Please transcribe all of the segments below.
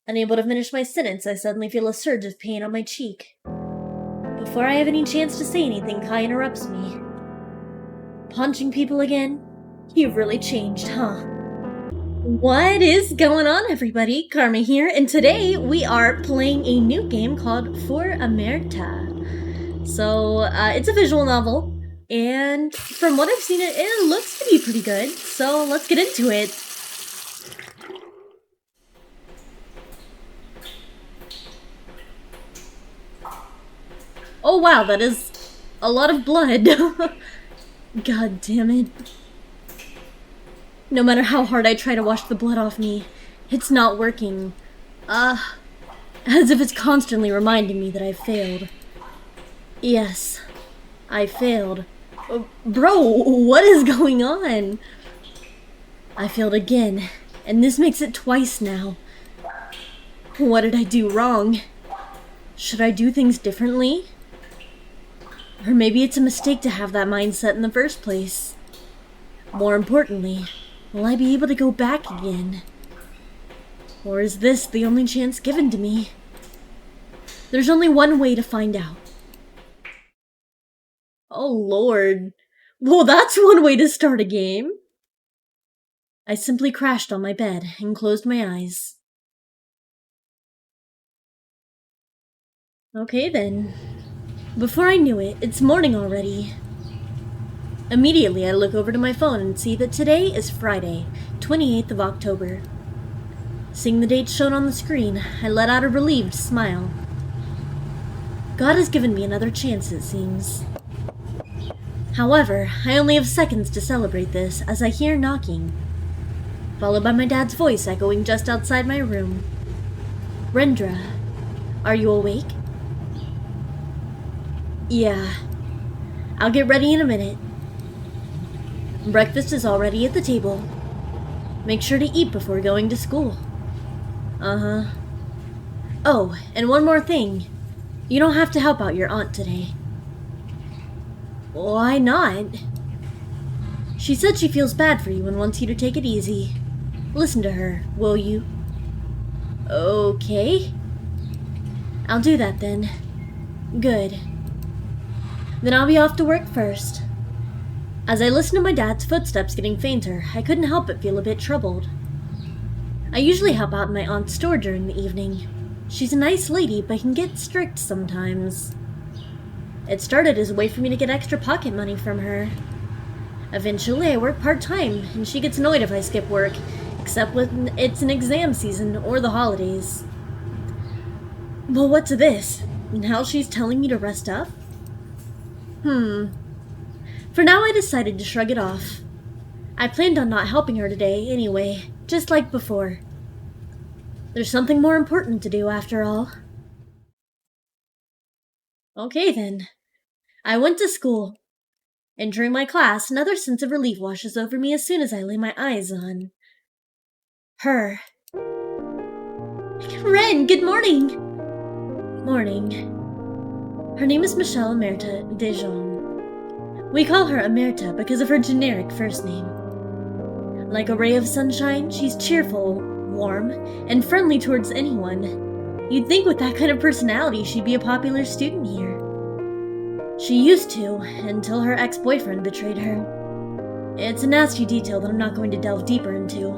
Unable to finish my sentence, I suddenly feel a surge of pain on my cheek. Before I have any chance to say anything, Kai interrupts me. Punching people again? You've really changed, huh? What is going on, everybody? Karma here, and today we are playing a new game called For Amerta. So, it's a visual novel, and from what I've seen, it looks to be pretty good, so let's get into it. Oh wow, that is a lot of blood. God damn it. No matter how hard I try to wash the blood off me, it's not working. As if it's constantly reminding me that I've failed. Yes, I failed. Bro, what is going on? I failed again, and this makes it twice now. What did I do wrong? Should I do things differently? Or maybe it's a mistake to have that mindset in the first place. More importantly, will I be able to go back again? Or is this the only chance given to me? There's only one way to find out. Oh lord. Well, that's one way to start a game. I simply crashed on my bed and closed my eyes. Okay then. Before I knew it, it's morning already. Immediately, I look over to my phone and see that today is Friday, 28th of October. Seeing the date shown on the screen, I let out a relieved smile. God has given me another chance, it seems. However, I only have seconds to celebrate this as I hear knocking, followed by my dad's voice echoing just outside my room. Rendra, are you awake? Yeah. I'll get ready in a minute. Breakfast is already at the table. Make sure to eat before going to school. Uh-huh. Oh, and one more thing. You don't have to help out your aunt today. Why not? She said she feels bad for you and wants you to take it easy. Listen to her, will you? Okay. I'll do that then. Good. Then I'll be off to work first. As I listened to my dad's footsteps getting fainter, I couldn't help but feel a bit troubled. I usually help out in my aunt's store during the evening. She's a nice lady, but can get strict sometimes. It started as a way for me to get extra pocket money from her. Eventually, I work part-time, and she gets annoyed if I skip work, except when it's an exam season or the holidays. Well, what's this? Now she's telling me to rest up? For now, I decided to shrug it off. I planned on not helping her today anyway, just like before. There's something more important to do after all. Okay then. I went to school. Entering my class, another sense of relief washes over me as soon as I lay my eyes on her. Ren, good morning! Morning. Her name is Michelle Amerta Dijon. We call her Amerta because of her generic first name. Like a ray of sunshine, she's cheerful, warm, and friendly towards anyone. You'd think with that kind of personality she'd be a popular student here. She used to, until her ex-boyfriend betrayed her. It's a nasty detail that I'm not going to delve deeper into.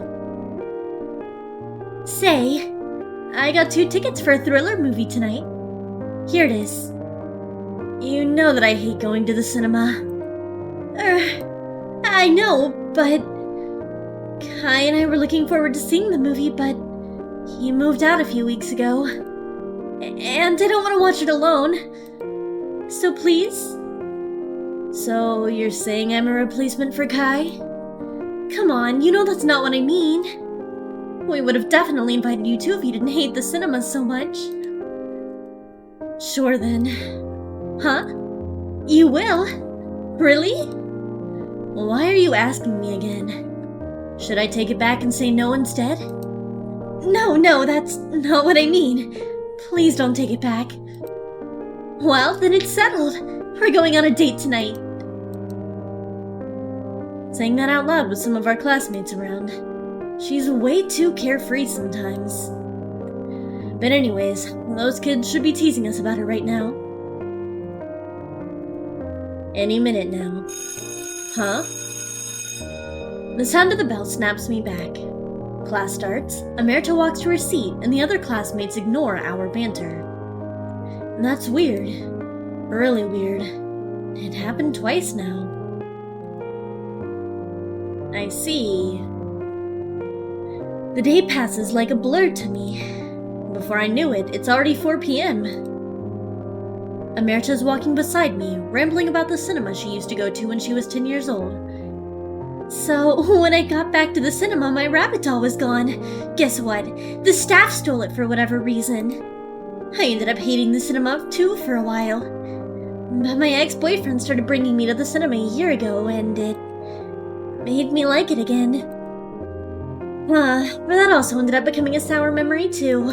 Say, I got 2 tickets for a thriller movie tonight. Here it is. You know that I hate going to the cinema. I know, but Kai and I were looking forward to seeing the movie, but he moved out a few weeks ago. And I don't want to watch it alone. So please? So you're saying I'm a replacement for Kai? Come on, you know that's not what I mean. We would have definitely invited you too if you didn't hate the cinema so much. Sure then. Huh? You will? Really? Why are you asking me again? Should I take it back and say no instead? No, that's not what I mean. Please don't take it back. Well, then it's settled. We're going on a date tonight. Saying that out loud with some of our classmates around. She's way too carefree sometimes. But anyways, those kids should be teasing us about it right now. Any minute now. Huh? The sound of the bell snaps me back. Class starts, Amerta walks to her seat, and the other classmates ignore our banter. That's weird. Really weird. It happened twice now. I see. The day passes like a blur to me. Before I knew it, it's already 4 p.m. Amerta's walking beside me, rambling about the cinema she used to go to when she was 10 years old. So, when I got back to the cinema, my rabbit doll was gone. Guess what? The staff stole it for whatever reason. I ended up hating the cinema too for a while. But my ex-boyfriend started bringing me to the cinema a year ago, and it made me like it again. But that also ended up becoming a sour memory too.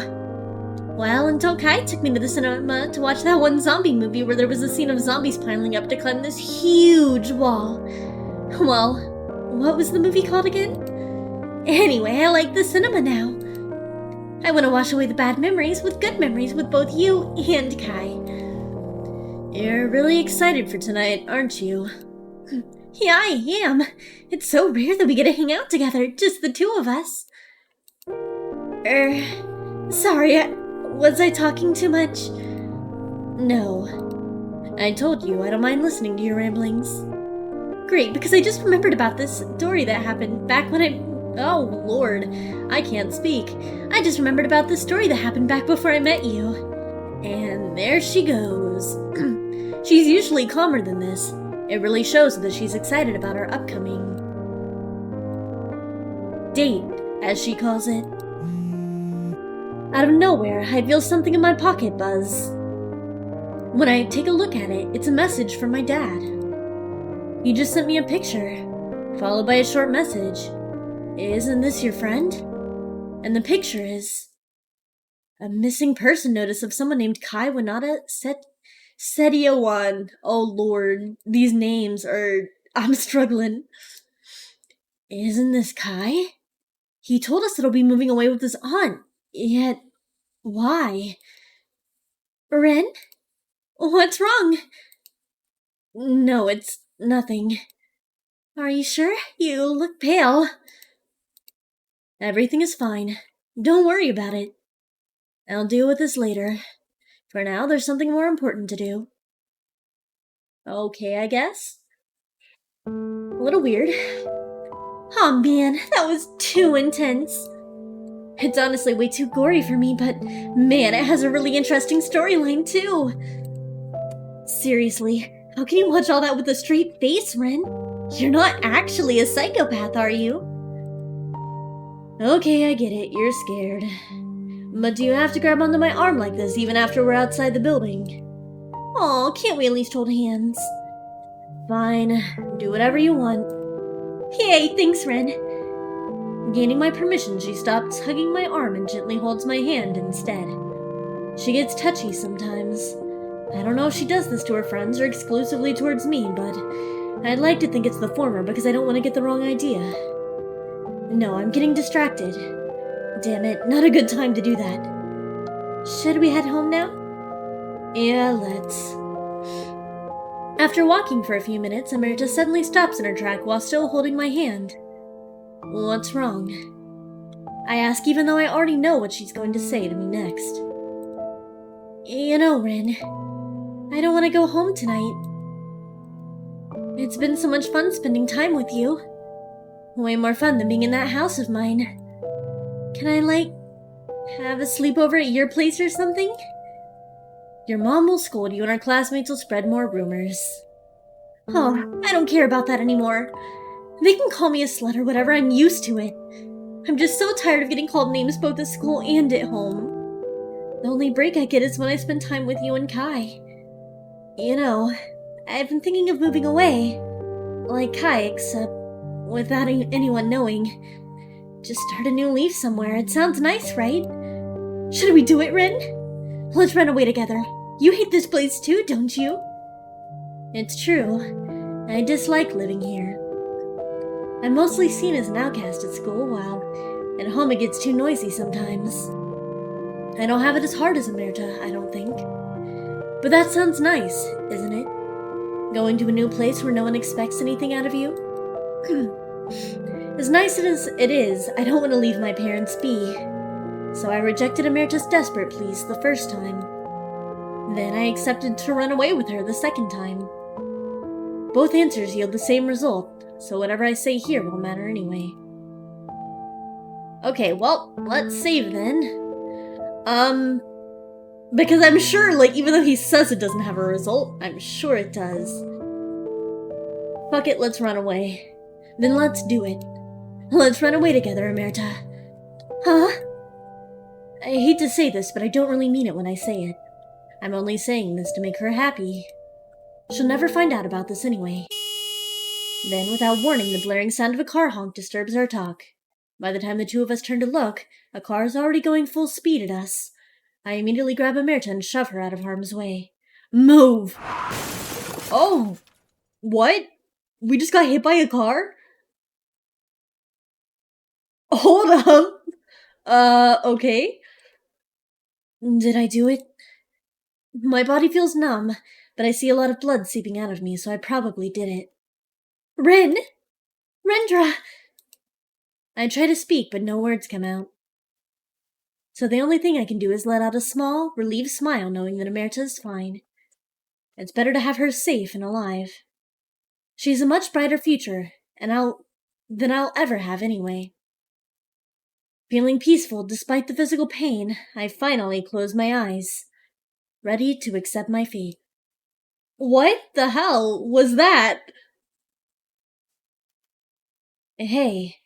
Well, until Kai took me to the cinema to watch that one zombie movie where there was a scene of zombies piling up to climb this huge wall. Well, what was the movie called again? Anyway, I like the cinema now. I want to wash away the bad memories with good memories with both you and Kai. You're really excited for tonight, aren't you? Yeah, I am. It's so rare that we get to hang out together, just the two of us. Sorry, was I talking too much? No. I told you I don't mind listening to your ramblings. Great, because I just remembered about this story that happened back when Oh, Lord. I can't speak. I just remembered about this story that happened back before I met you. And there she goes. She's usually calmer than this. It really shows that she's excited about our upcoming date, as she calls it. Out of nowhere, I feel something in my pocket buzz. When I take a look at it, it's a message from my dad. He just sent me a picture, followed by a short message. Isn't this your friend? And the picture is a missing person notice of someone named Kai Winata Setiowan. Oh Lord, these names are... I'm struggling. Isn't this Kai? He told us that he'll be moving away with his aunt. Yet, why? Ren? What's wrong? No, it's nothing. Are you sure? You look pale. Everything is fine. Don't worry about it. I'll deal with this later. For now, there's something more important to do. Okay, I guess? A little weird. Oh man, that was too intense. It's honestly way too gory for me, but man, it has a really interesting storyline too. Seriously, how can you watch all that with a straight face, Ren? You're not actually a psychopath, are you? Okay, I get it, you're scared. But do you have to grab onto my arm like this even after we're outside the building? Aw, can't we at least hold hands? Fine, do whatever you want. Yay, thanks, Ren. Gaining my permission, she stops hugging my arm and gently holds my hand instead. She gets touchy sometimes. I don't know if she does this to her friends or exclusively towards me, but I'd like to think it's the former because I don't want to get the wrong idea. No, I'm getting distracted. Damn it, not a good time to do that. Should we head home now? Yeah, let's. After walking for a few minutes, Amerta suddenly stops in her track while still holding my hand. What's wrong? I ask even though I already know what she's going to say to me next. You know, Ren, I don't want to go home tonight. It's been so much fun spending time with you. Way more fun than being in that house of mine. Can I, have a sleepover at your place or something? Your mom will scold you and our classmates will spread more rumors. Oh, I don't care about that anymore. They can call me a slut or whatever, I'm used to it. I'm just so tired of getting called names both at school and at home. The only break I get is when I spend time with you and Kai. You know, I've been thinking of moving away. Like Kai, except without anyone knowing. Just start a new leaf somewhere. It sounds nice, right? Should we do it, Ren? Let's run away together. You hate this place too, don't you? It's true. I dislike living here. I'm mostly seen as an outcast at school, while at home it gets too noisy sometimes. I don't have it as hard as Amerta, I don't think. But that sounds nice, isn't it? Going to a new place where no one expects anything out of you? As nice as it is, I don't want to leave my parents be. So I rejected Amerta's desperate pleas the first time. Then I accepted to run away with her the second time. Both answers yield the same result, so whatever I say here won't matter anyway. Okay, well, let's save then. Because I'm sure, like, even though he says it doesn't have a result, I'm sure it does. Fuck it, let's run away. Then let's do it. Let's run away together, Amerta. Huh? I hate to say this, but I don't really mean it when I say it. I'm only saying this to make her happy. She'll never find out about this anyway. Then, without warning, the blaring sound of a car honk disturbs our talk. By the time the two of us turn to look, a car is already going full speed at us. I immediately grab Amerta and shove her out of harm's way. Move! Oh! What? We just got hit by a car? Hold up! Okay. Did I do it? My body feels numb, but I see a lot of blood seeping out of me, so I probably did it. Rendra! I try to speak, but no words come out. So the only thing I can do is let out a small, relieved smile knowing that Amerta is fine. It's better to have her safe and alive. She's a much brighter future, than I'll ever have anyway. Feeling peaceful despite the physical pain, I finally close my eyes, ready to accept my fate. What the hell was that? Hey,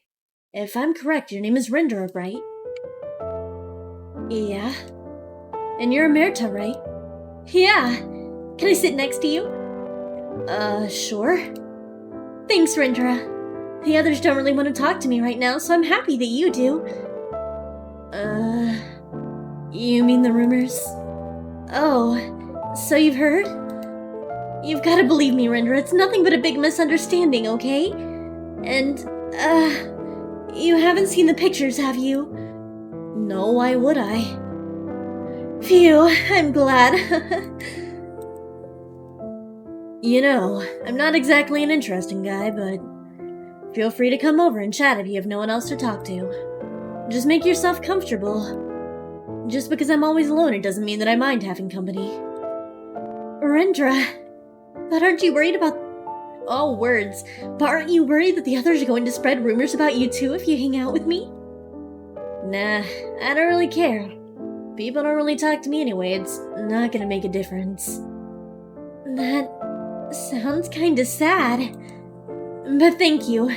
if I'm correct, your name is Rendra, right? Yeah. And you're Amerta, right? Yeah. Can I sit next to you? Sure. Thanks, Rendra. The others don't really want to talk to me right now, so I'm happy that you do. You mean the rumors? Oh, so you've heard? You've gotta believe me, Rendra, it's nothing but a big misunderstanding, okay? And, you haven't seen the pictures, have you? No, why would I? Phew, I'm glad. You know, I'm not exactly an interesting guy, but feel free to come over and chat if you have no one else to talk to. Just make yourself comfortable. Just because I'm always alone, it doesn't mean that I mind having company. Rendra, but aren't you worried about... Oh, words. But aren't you worried that the others are going to spread rumors about you too if you hang out with me? Nah, I don't really care. People don't really talk to me anyway, it's not gonna make a difference. That sounds kinda sad. But thank you.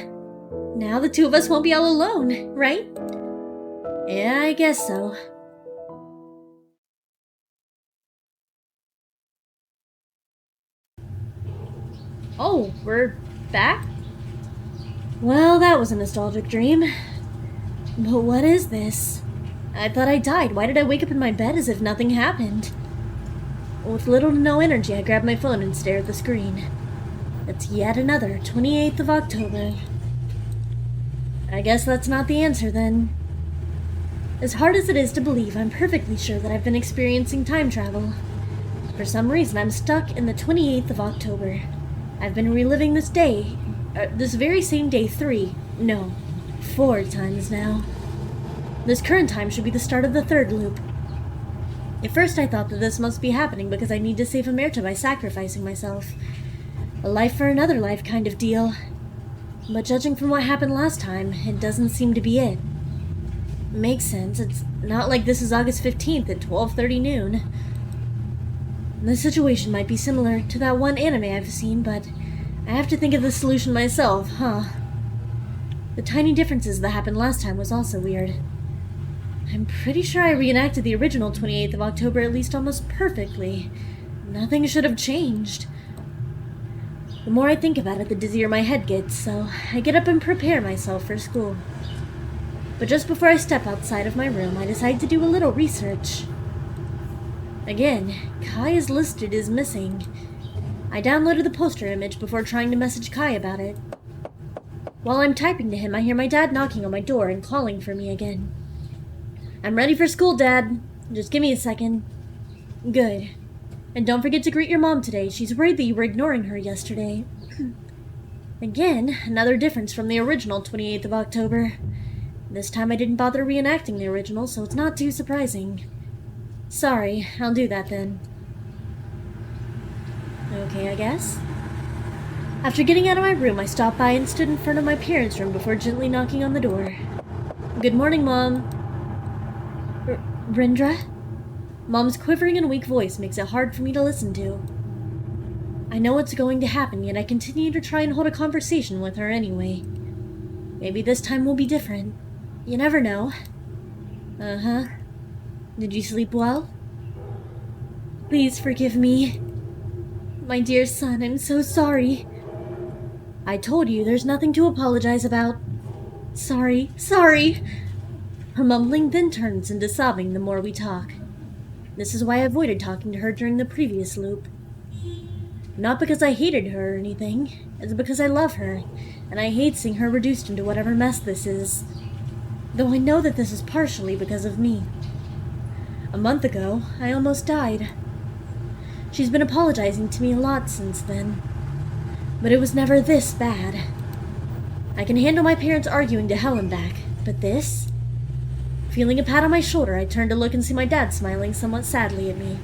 Now the two of us won't be all alone, right? Yeah, I guess so. Oh, we're back? Well, that was a nostalgic dream. But what is this? I thought I died. Why did I wake up in my bed as if nothing happened? With little to no energy, I grab my phone and stare at the screen. It's yet another 28th of October. I guess that's not the answer, then. As hard as it is to believe, I'm perfectly sure that I've been experiencing time travel. For some reason, I'm stuck in the 28th of October. I've been reliving this day, this very same day 4 times now. This current time should be the start of the third loop. At first I thought that this must be happening because I need to save Amerta by sacrificing myself. A life for another life kind of deal. But judging from what happened last time, it doesn't seem to be it. Makes sense, it's not like this is August 15th at 12:30 noon. The situation might be similar to that one anime I've seen, but I have to think of the solution myself, huh? The tiny differences that happened last time was also weird. I'm pretty sure I reenacted the original 28th of October at least almost perfectly. Nothing should have changed. The more I think about it, the dizzier my head gets, so I get up and prepare myself for school. But just before I step outside of my room, I decide to do a little research. Again, Kai is listed as missing. I downloaded the poster image before trying to message Kai about it. While I'm typing to him, I hear my dad knocking on my door and calling for me again. I'm ready for school, Dad. Just give me a second. Good. And don't forget to greet your mom today. She's worried that you were ignoring her yesterday. Again, another difference from the original 28th of October. This time I didn't bother reenacting the original, so it's not too surprising. Sorry, I'll do that then. Okay, I guess. After getting out of my room, I stopped by and stood in front of my parents' room before gently knocking on the door. Good morning, Mom. Rendra? Mom's quivering and weak voice makes it hard for me to listen to. I know what's going to happen, yet I continue to try and hold a conversation with her anyway. Maybe this time will be different. You never know. Uh-huh. Did you sleep well? Please forgive me. My dear son, I'm so sorry. I told you there's nothing to apologize about. Sorry. Her mumbling then turns into sobbing the more we talk. This is why I avoided talking to her during the previous loop. Not because I hated her or anything, it's because I love her, and I hate seeing her reduced into whatever mess this is. Though I know that this is partially because of me. A month ago, I almost died. She's been apologizing to me a lot since then. But it was never this bad. I can handle my parents arguing to hell and back, but this? Feeling a pat on my shoulder, I turn to look and see my dad smiling somewhat sadly at me.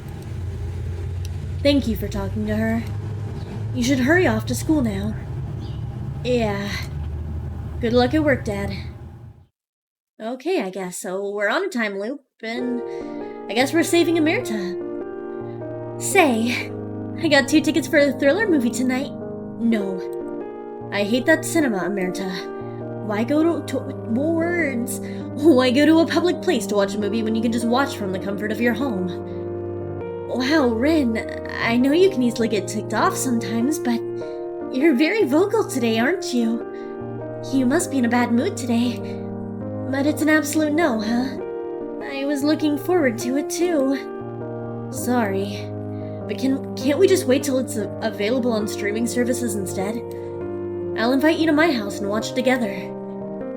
Thank you for talking to her. You should hurry off to school now. Yeah. Good luck at work, Dad. Okay, I guess, so we're on a time loop, and I guess we're saving Amerta. Say, I got 2 tickets for a thriller movie tonight. No. I hate that cinema, Amerta. Why go to words? Why go to a public place to watch a movie when you can just watch from the comfort of your home? Wow, Rin, I know you can easily get ticked off sometimes, but you're very vocal today, aren't you? You must be in a bad mood today. But it's an absolute no, huh? I was looking forward to it too. Sorry. But can't we just wait till it's available on streaming services instead? I'll invite you to my house and watch it together.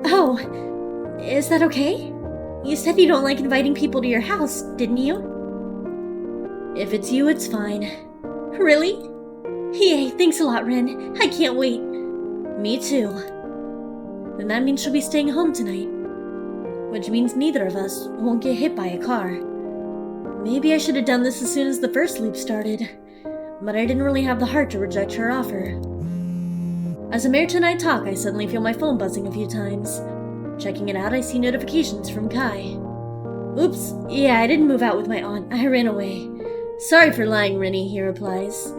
Oh, is that okay? You said you don't like inviting people to your house, didn't you? If it's you, it's fine. Really? Yay, thanks a lot, Ren. I can't wait. Me too. Then that means she'll be staying home tonight. Which means neither of us won't get hit by a car. Maybe I should have done this as soon as the first loop started, but I didn't really have the heart to reject her offer. As Amerta and I talk, I suddenly feel my phone buzzing a few times. Checking it out, I see notifications from Kai. Oops, yeah, I didn't move out with my aunt. I ran away. Sorry for lying, Rennie, he replies.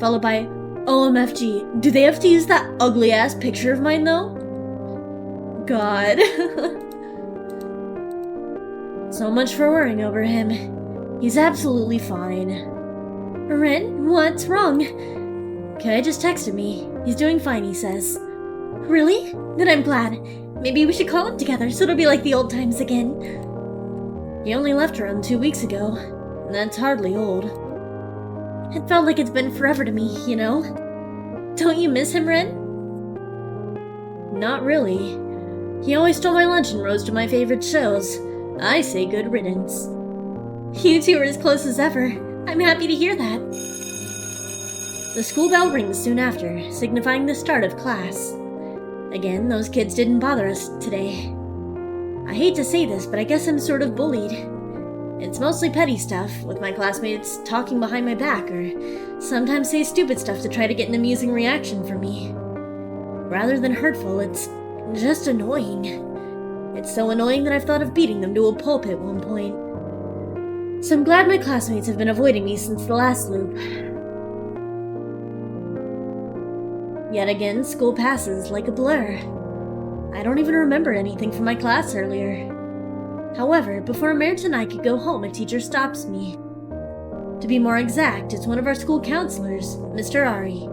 Followed by, OMFG, do they have to use that ugly-ass picture of mine, though? God. So much for worrying over him. He's absolutely fine. Ren, what's wrong? Kai just texted me. He's doing fine, he says. Really? Then I'm glad. Maybe we should call him together so it'll be like the old times again. He only left around 2 weeks ago, and that's hardly old. It felt like it's been forever to me, you know? Don't you miss him, Ren? Not really. He always stole my lunch and rose to my favorite shows. I say good riddance. You two are as close as ever. I'm happy to hear that. The school bell rings soon after, signifying the start of class. Again, those kids didn't bother us today. I hate to say this, but I guess I'm sort of bullied. It's mostly petty stuff, with my classmates talking behind my back, or sometimes say stupid stuff to try to get an amusing reaction from me. Rather than hurtful, it's just annoying. It's so annoying that I've thought of beating them to a pulp at one point. So I'm glad my classmates have been avoiding me since the last loop. Yet again, school passes like a blur. I don't even remember anything from my class earlier. However, before Amerta and I could go home, a teacher stops me. To be more exact, it's one of our school counselors, Mr. Ari.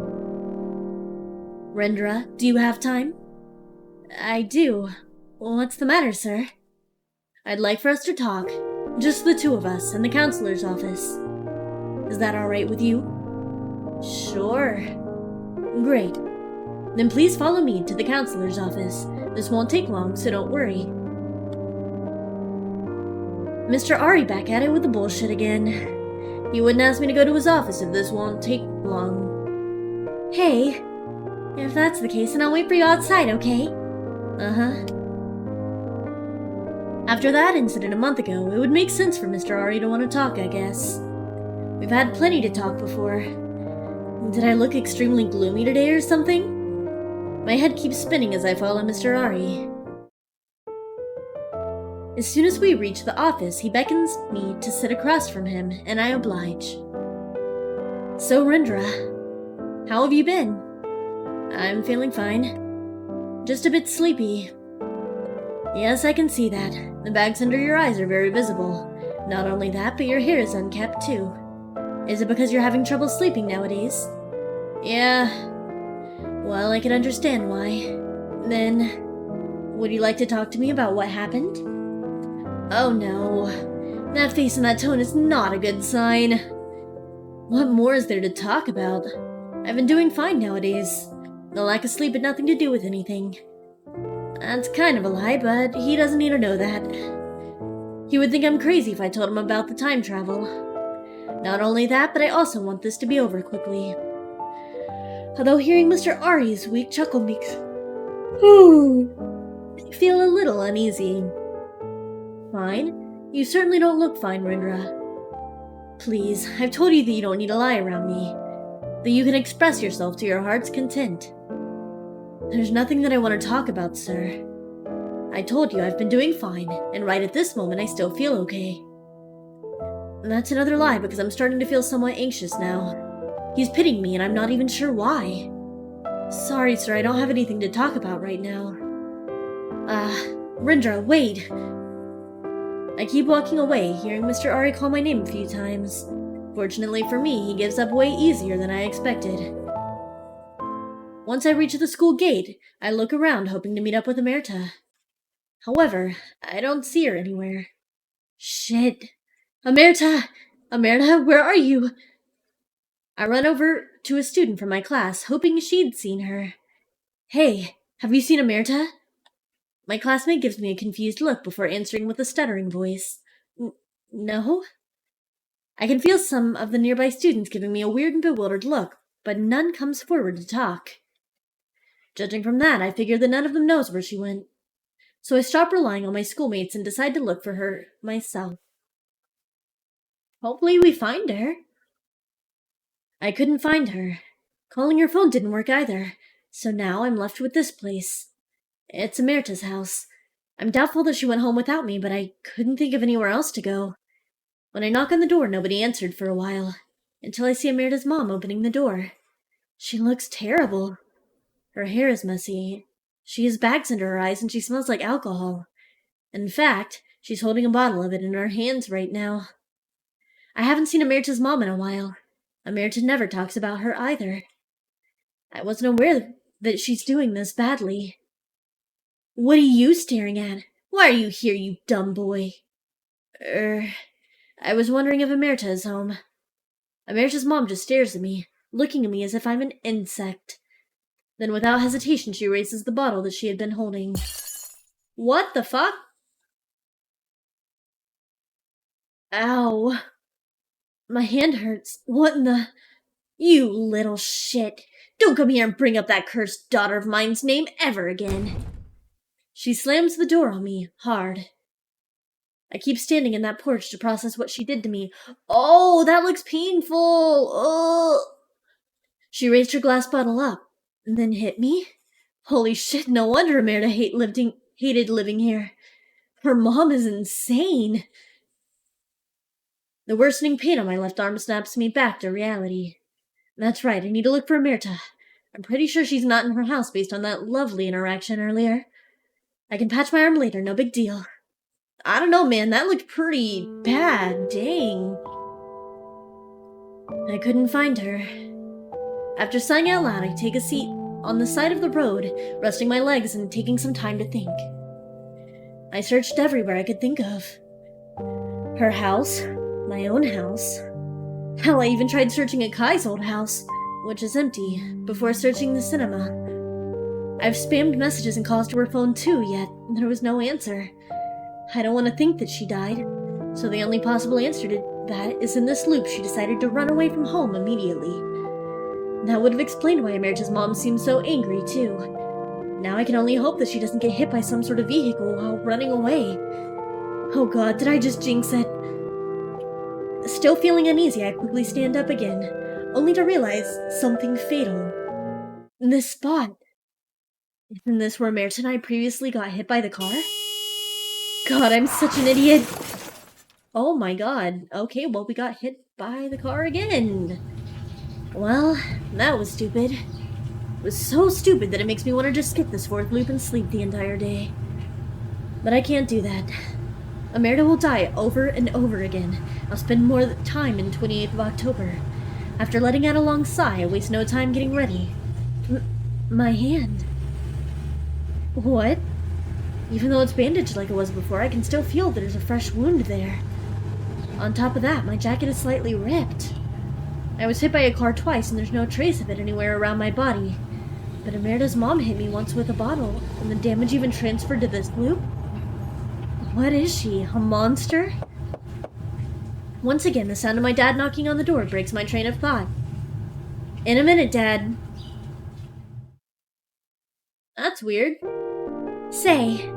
Rendra, do you have time? I do. What's the matter, sir? I'd like for us to talk. Just the two of us in the counselor's office. Is that alright with you? Sure. Great. Then please follow me to the counselor's office. This won't take long, so don't worry. Mr. Ari back at it with the bullshit again. He wouldn't ask me to go to his office if this won't take long. Hey, if that's the case, then I'll wait for you outside, okay? Uh-huh. After that incident a month ago, it would make sense for Mr. Ari to want to talk, I guess. We've had plenty to talk before. Did I look extremely gloomy today or something? My head keeps spinning as I follow Mr. Ari. As soon as we reach the office, he beckons me to sit across from him, and I oblige. So, Rendra, how have you been? I'm feeling fine. Just a bit sleepy. Yes, I can see that. The bags under your eyes are very visible. Not only that, but your hair is unkept too. Is it because you're having trouble sleeping nowadays? Yeah. Well, I can understand why. Then, would you like to talk to me about what happened? Oh no. That face and that tone is not a good sign. What more is there to talk about? I've been doing fine nowadays. The lack of sleep had nothing to do with anything. That's kind of a lie, but he doesn't need to know that. He would think I'm crazy if I told him about the time travel. Not only that, but I also want this to be over quickly. Although hearing Mr. Ari's weak chuckle makes me feel a little uneasy. Fine? You certainly don't look fine, Rendra. Please, I've told you that you don't need to lie around me. That you can express yourself to your heart's content. There's nothing that I want to talk about, sir. I told you I've been doing fine, and right at this moment I still feel okay. And that's another lie because I'm starting to feel somewhat anxious now. He's pitying me and I'm not even sure why. Sorry, sir, I don't have anything to talk about right now. Rendra, wait! I keep walking away, hearing Mr. Ari call my name a few times. Fortunately for me, he gives up way easier than I expected. Once I reach the school gate, I look around hoping to meet up with Amerta. However, I don't see her anywhere. Shit. Amerta! Amerta, where are you? I run over to a student from my class, hoping she'd seen her. Hey, have you seen Amerta? My classmate gives me a confused look before answering with a stuttering voice. No? I can feel some of the nearby students giving me a weird and bewildered look, but none comes forward to talk. Judging from that, I figure that none of them knows where she went. So I stop relying on my schoolmates and decide to look for her myself. Hopefully we find her. I couldn't find her. Calling her phone didn't work either, so now I'm left with this place. It's Amerta's house. I'm doubtful that she went home without me, but I couldn't think of anywhere else to go. When I knock on the door, nobody answered for a while, until I see Amerta's mom opening the door. She looks terrible. Her hair is messy. She has bags under her eyes and she smells like alcohol. In fact, she's holding a bottle of it in her hands right now. I haven't seen Amerta's mom in a while. Amerta never talks about her either. I wasn't aware that she's doing this badly. What are you staring at? Why are you here, you dumb boy? I was wondering if Amerta is home. Amerta's mom just stares at me, looking at me as if I'm an insect. Then without hesitation she raises the bottle that she had been holding. What the fuck? Ow. My hand hurts. What in the... You little shit. Don't come here and bring up that cursed daughter of mine's name ever again. She slams the door on me, hard. I keep standing in that porch to process what she did to me. Oh, that looks painful. Oh. She raised her glass bottle up, and then hit me? Holy shit, no wonder Amerta hated living here. Her mom is insane. The worsening pain on my left arm snaps me back to reality. That's right, I need to look for Amerta. I'm pretty sure she's not in her house based on that lovely interaction earlier. I can patch my arm later, no big deal. I don't know, man, that looked pretty bad, dang. I couldn't find her. After sighing out loud, I take a seat on the side of the road, resting my legs and taking some time to think. I searched everywhere I could think of. Her house, my own house. Hell, I even tried searching at Kai's old house, which is empty, before searching the cinema. I've spammed messages and calls to her phone too, yet there was no answer. I don't want to think that she died. So the only possible answer to that is in this loop she decided to run away from home immediately. That would have explained why Amerta's mom seemed so angry, too. Now I can only hope that she doesn't get hit by some sort of vehicle while running away. Oh god, did I just jinx it? Still feeling uneasy, I quickly stand up again, only to realize something fatal. This spot. Isn't this where Amerta and I previously got hit by the car? God, I'm such an idiot. Oh my god. Okay, well, we got hit by the car again. Well, that was stupid. It was so stupid that it makes me want to just skip this fourth loop and sleep the entire day. But I can't do that. Amerta will die over and over again. I'll spend more time in 28th of October. After letting out a long sigh, I waste no time getting ready. My hand. What? Even though it's bandaged like it was before, I can still feel that there's a fresh wound there. On top of that, my jacket is slightly ripped. I was hit by a car twice and there's no trace of it anywhere around my body. But Amerta's mom hit me once with a bottle, and the damage even transferred to this loop? What is she, a monster? Once again, the sound of my dad knocking on the door breaks my train of thought. In a minute, Dad. That's weird. Say,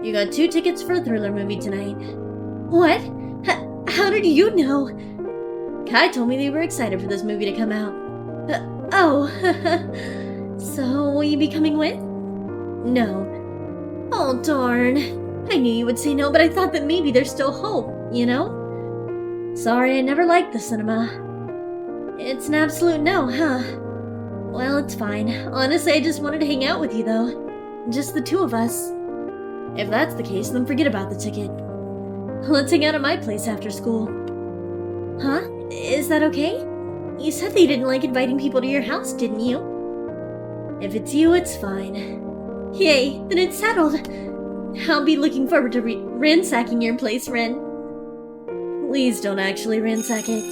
you got 2 tickets for a thriller movie tonight. What? How did you know? Kai told me they were excited for this movie to come out. Oh. So, will you be coming with? No. Oh, darn. I knew you would say no, but I thought that maybe there's still hope, you know? Sorry, I never liked the cinema. It's an absolute no, huh? Well, it's fine. Honestly, I just wanted to hang out with you, though. Just the 2 of us. If that's the case, then forget about the ticket. Let's hang out at my place after school. Huh? Is that okay? You said that you didn't like inviting people to your house, didn't you? If it's you, it's fine. Yay, then it's settled. I'll be looking forward to ransacking your place, Ren. Please don't actually ransack it.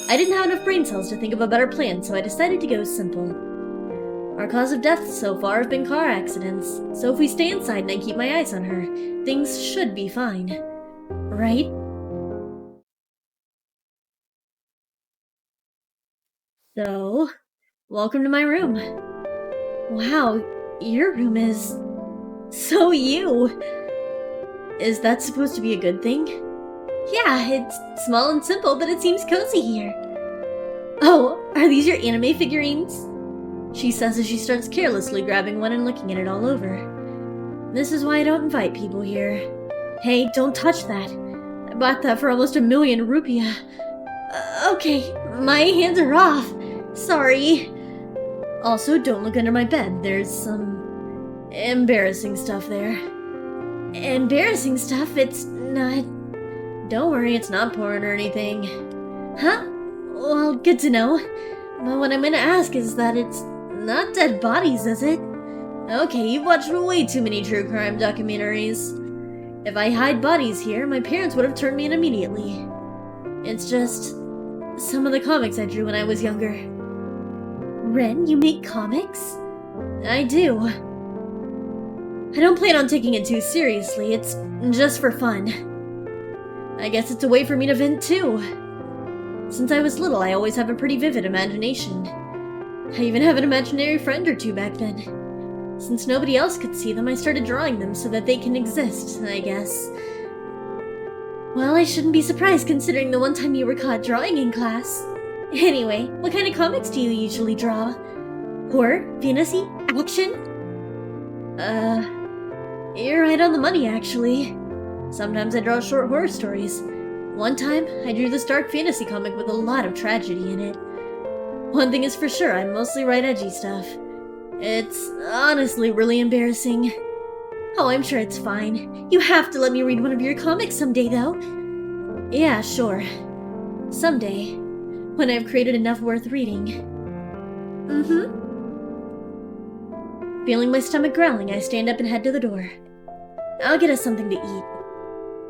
I didn't have enough brain cells to think of a better plan, so I decided to go simple. Our cause of death so far have been car accidents, so if we stay inside and I keep my eyes on her, things should be fine. Right? So, welcome to my room. Wow, your room is... so you! Is that supposed to be a good thing? Yeah, it's small and simple, but it seems cozy here. Oh, are these your anime figurines? She says as she starts carelessly grabbing one and looking at it all over. This is why I don't invite people here. Hey, don't touch that. I bought that for almost 1,000,000 rupiah. Okay, my hands are off. Sorry. Also, don't look under my bed. There's some embarrassing stuff there. Embarrassing stuff? It's not... Don't worry, it's not porn or anything. Huh? Well, good to know. But what I'm gonna ask is that it's not dead bodies, is it? Okay, you've watched way too many true crime documentaries. If I hide bodies here, my parents would have turned me in immediately. It's just... some of the comics I drew when I was younger. Ren, you make comics? I do. I don't plan on taking it too seriously, it's just for fun. I guess it's a way for me to vent too. Since I was little, I always have a pretty vivid imagination. I even have an imaginary friend or 2 back then. Since nobody else could see them, I started drawing them so that they can exist, I guess. Well, I shouldn't be surprised considering the one time you were caught drawing in class. Anyway, what kind of comics do you usually draw? Horror? Fantasy? Action? You're right on the money, actually. Sometimes I draw short horror stories. One time, I drew this dark fantasy comic with a lot of tragedy in it. One thing is for sure, I mostly write edgy stuff. It's honestly really embarrassing. Oh, I'm sure it's fine. You have to let me read one of your comics someday, though. Yeah, sure. Someday. When I've created enough worth reading. Feeling my stomach growling, I stand up and head to the door. I'll get us something to eat.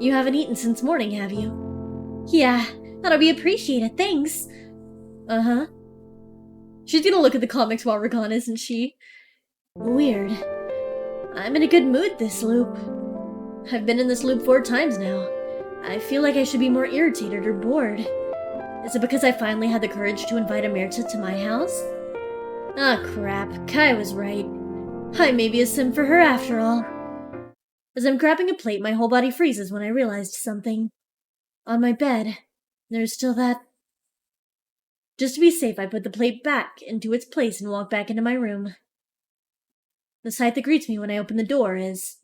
You haven't eaten since morning, have you? Yeah, that'll be appreciated, thanks. Uh-huh. She's gonna look at the comics while we're gone, isn't she? Weird. I'm in a good mood this loop. I've been in this loop 4 times now. I feel like I should be more irritated or bored. Is it because I finally had the courage to invite Amerta to my house? Ah, crap. Kai was right. I may be a sim for her after all. As I'm grabbing a plate, my whole body freezes when I realized something. On my bed, there's still that... Just to be safe, I put the plate back into its place and walk back into my room. The sight that greets me when I open the door is...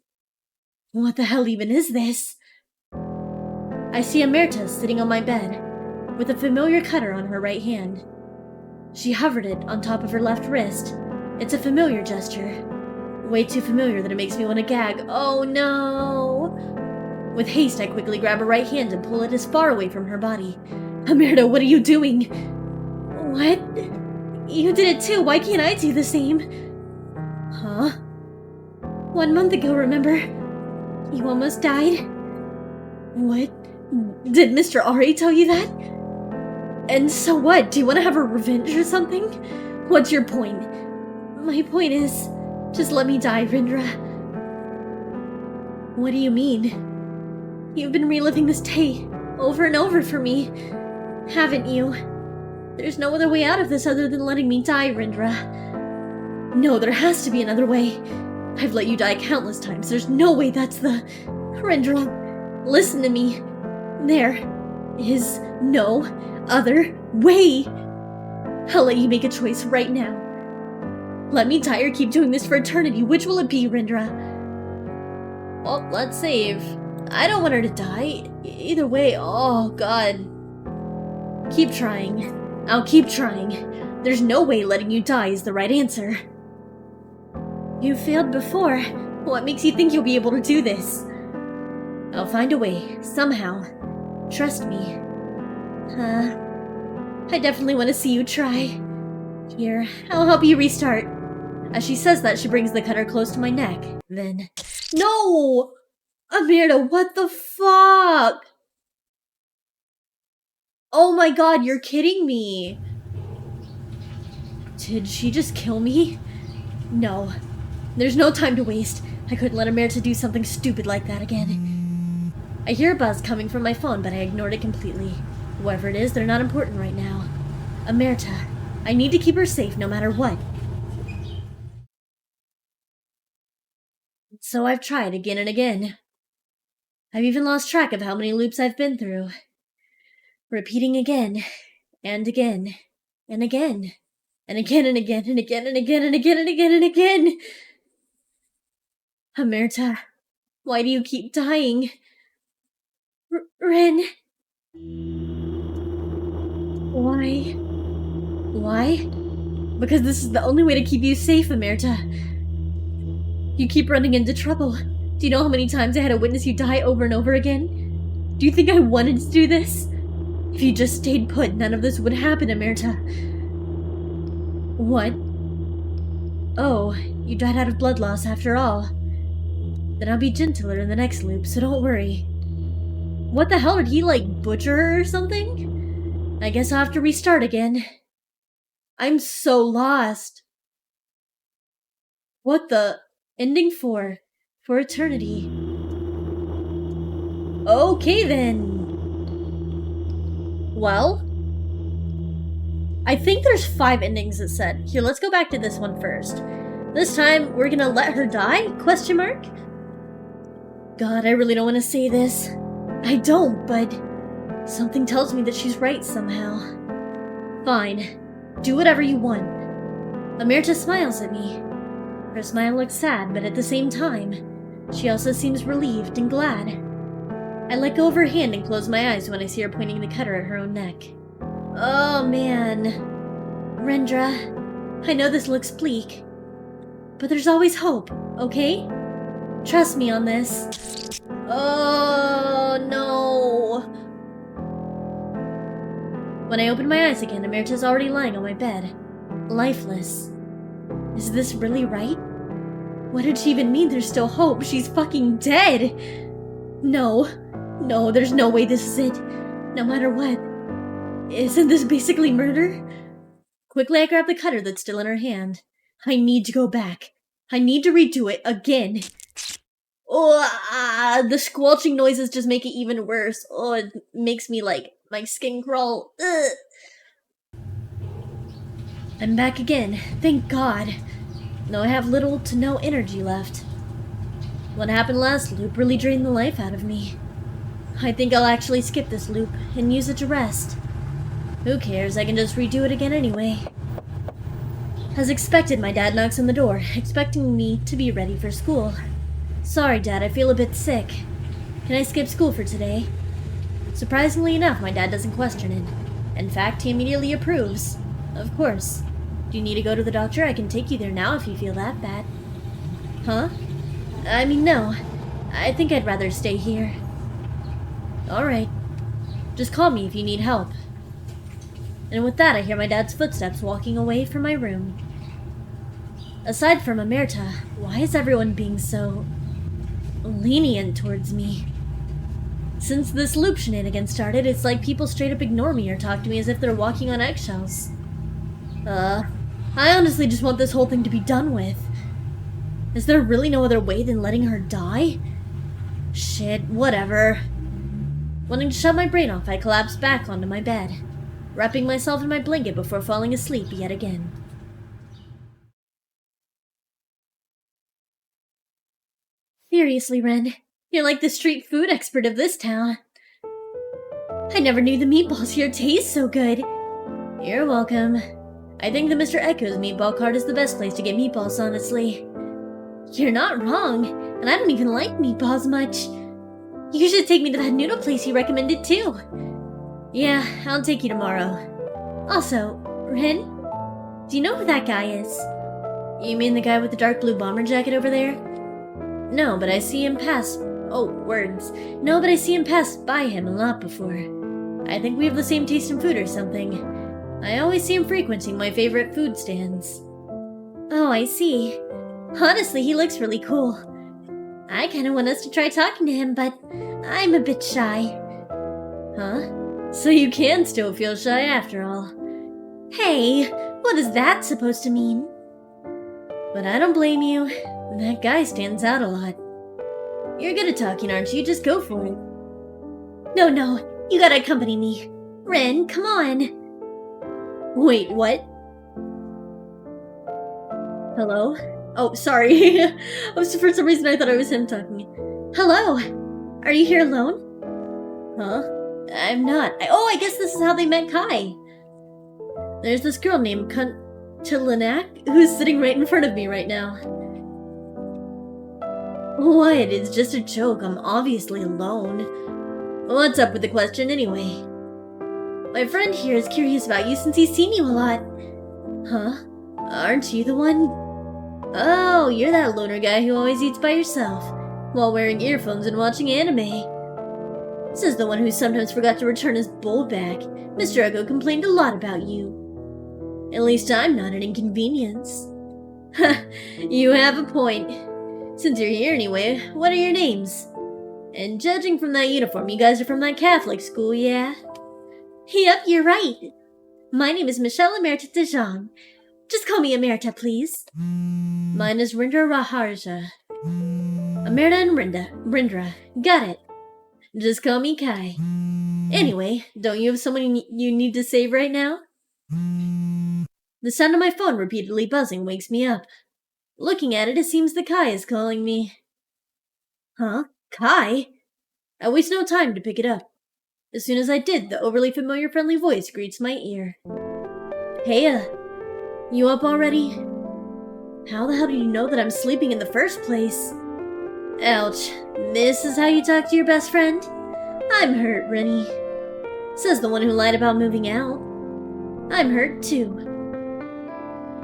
What the hell even is this? I see Amerta sitting on my bed, with a familiar cutter on her right hand. She hovered it on top of her left wrist. It's a familiar gesture. Way too familiar that it makes me want to gag. Oh no! With haste, I quickly grab her right hand and pull it as far away from her body. Amerta, what are you doing? What? You did it too. Why can't I do the same? Huh? 1 month ago, remember? You almost died? What? Did Mr. Ari tell you that? And so what? Do you want to have a revenge or something? What's your point? My point is, just let me die, Rendra. What do you mean? You've been reliving this day over and over for me, haven't you? There's no other way out of this other than letting me die, Rendra. No, there has to be another way. I've let you die countless times. There's no way that's the... Rendra, listen to me. There is no other way. I'll let you make a choice right now. Let me die or keep doing this for eternity. Which will it be, Rendra? Well, let's save. I don't want her to die. Either way, oh god. Keep trying. I'll keep trying. There's no way letting you die is the right answer. You failed before. What makes you think you'll be able to do this? I'll find a way, somehow. Trust me. I definitely want to see you try. Here, I'll help you restart. As she says that, she brings the cutter close to my neck. Then... No! Amerta, what the fuck? Oh my god, you're kidding me. Did she just kill me? No. There's no time to waste. I couldn't let Amerta do something stupid like that again. I hear a buzz coming from my phone, but I ignored it completely. Whoever it is, they're not important right now. Amerta, I need to keep her safe no matter what. So I've tried again and again. I've even lost track of how many loops I've been through. Repeating again, and again, and again, and again and again and again and again and again and again and again. Amerta, why do you keep dying? Ren. Why? Why? Because this is the only way to keep you safe, Amerta. You keep running into trouble. Do you know how many times I had to witness you die over and over again? Do you think I wanted to do this? If you just stayed put, none of this would happen, Amerta. What? Oh, you died out of blood loss after all. Then I'll be gentler in the next loop, so don't worry. What the hell, did he, like, butcher her or something? I guess I'll have to restart again. I'm so lost. What the... Ending 4. For eternity. Okay then. Well, I think there's 5 endings it said. Here, let's go back to this one first. This time, we're gonna let her die? Question mark? God, I really don't want to say this. I don't, but something tells me that she's right somehow. Fine. Do whatever you want. Amerta smiles at me. Her smile looks sad, but at the same time, she also seems relieved and glad. I let go of her hand and close my eyes when I see her pointing the cutter at her own neck. Oh man. Rendra, I know this looks bleak, but there's always hope, okay? Trust me on this. Oh no. When I open my eyes again, Amerta's already lying on my bed, lifeless. Is this really right? What did she even mean there's still hope? She's fucking dead! No, there's no way this is it. No matter what. Isn't this basically murder? Quickly I grab the cutter that's still in her hand. I need to go back. I need to redo it again. The squelching noises just make it even worse. Oh, it makes me, like, my skin crawl. Ugh. I'm back again, thank God. Though I have little to no energy left. What happened last loop really drained the life out of me. I think I'll actually skip this loop and use it to rest. Who cares, I can just redo it again anyway. As expected, my dad knocks on the door, expecting me to be ready for school. Sorry, Dad, I feel a bit sick. Can I skip school for today? Surprisingly enough, my dad doesn't question it. In fact, he immediately approves. Of course. Do you need to go to the doctor? I can take you there now if you feel that bad. Huh? I mean, no. I think I'd rather stay here. Alright. Just call me if you need help. And with that, I hear my dad's footsteps walking away from my room. Aside from Amerta, why is everyone being so lenient towards me? Since this loop shenanigan started, it's like people straight up ignore me or talk to me as if they're walking on eggshells. I honestly just want this whole thing to be done with. Is there really no other way than letting her die? Shit, whatever. Wanting to shut my brain off, I collapsed back onto my bed, wrapping myself in my blanket before falling asleep yet again. Seriously, Ren, you're like the street food expert of this town. I never knew the meatballs here taste so good. You're welcome. I think the Mr. Echo's meatball cart is the best place to get meatballs, honestly. You're not wrong, and I don't even like meatballs much. You should take me to that noodle place you recommended too. Yeah, I'll take you tomorrow. Also, Ren, do you know who that guy is? You mean the guy with the dark blue bomber jacket over there? No, but I see him pass... Oh, words. No, but I see him pass by him a lot before. I think we have the same taste in food or something. I always see him frequenting my favorite food stands. Oh, I see. Honestly, he looks really cool. I kinda want us to try talking to him, but I'm a bit shy. Huh? So you can still feel shy after all. Hey, what is that supposed to mean? But I don't blame you. That guy stands out a lot. You're good at talking, aren't you? Just go for it. No, you gotta accompany me. Ren, come on. Wait, what? Hello? Oh, sorry. For some reason I thought it was him talking. Hello? Are you here alone? Huh? I'm not. I guess this is how they met Kai. There's this girl named Kuntilinak who's sitting right in front of me right now. What? It's just a joke. I'm obviously alone. What's up with the question anyway? My friend here is curious about you since he's seen you a lot. Huh? Aren't you the one? Oh, you're that loner guy who always eats by yourself, while wearing earphones and watching anime. This is the one who sometimes forgot to return his bowl back. Mr. Echo complained a lot about you. At least I'm not an inconvenience. Ha, you have a point. Since you're here anyway, what are your names? And judging from that uniform, you guys are from that Catholic school, yeah? Yep, you're right. My name is Michelle Amerta de Jean. Just call me Amerta, please. Mine is Rendra Raharja. Amerta and Rendra. Got it. Just call me Kai. Anyway, don't you have someone you need to save right now? The sound of my phone repeatedly buzzing wakes me up. Looking at it, it seems that Kai is calling me. Huh? Kai? I waste no time to pick it up. As soon as I did, the overly familiar friendly voice greets my ear. Heya, you up already? How the hell do you know that I'm sleeping in the first place? Ouch, this is how you talk to your best friend? I'm hurt, Rennie. Says the one who lied about moving out. I'm hurt too.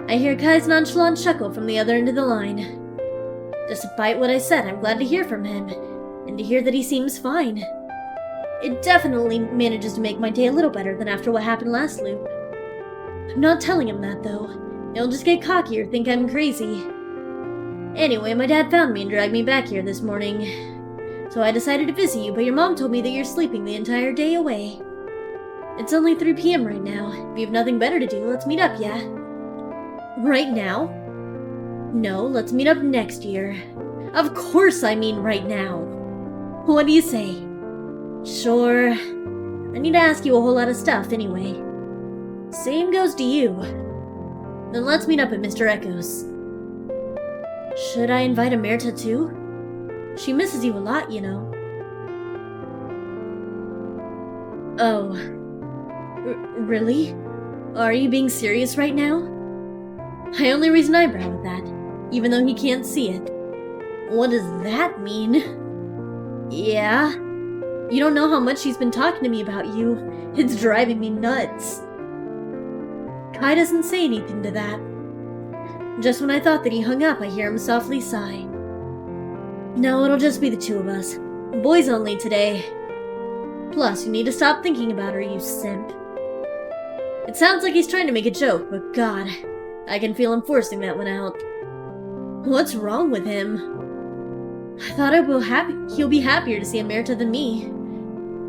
I hear Kai's nonchalant chuckle from the other end of the line. Despite what I said, I'm glad to hear from him, and to hear that he seems fine. It definitely manages to make my day a little better than after what happened last loop. I'm not telling him that, though. He'll just get cocky or think I'm crazy. Anyway, my dad found me and dragged me back here this morning. So I decided to visit you, but your mom told me that you're sleeping the entire day away. It's only 3 p.m. right now. If you have nothing better to do, let's meet up, yeah? Right now? No, let's meet up next year. Of course I mean right now. What do you say? Sure. I need to ask you a whole lot of stuff anyway. Same goes to you. Then let's meet up at Mr. Echo's. Should I invite Amerta too? She misses you a lot, you know. Oh. Really? Are you being serious right now? I only raise an eyebrow at that, even though he can't see it. What does that mean? Yeah? You don't know how much he's been talking to me about you. It's driving me nuts. Kai doesn't say anything to that. Just when I thought that he hung up, I hear him softly sigh. No, it'll just be the two of us. Boys only today. Plus, you need to stop thinking about her, you simp. It sounds like he's trying to make a joke, but God, I can feel him forcing that one out. What's wrong with him? I thought he'll be happier to see Amerta than me.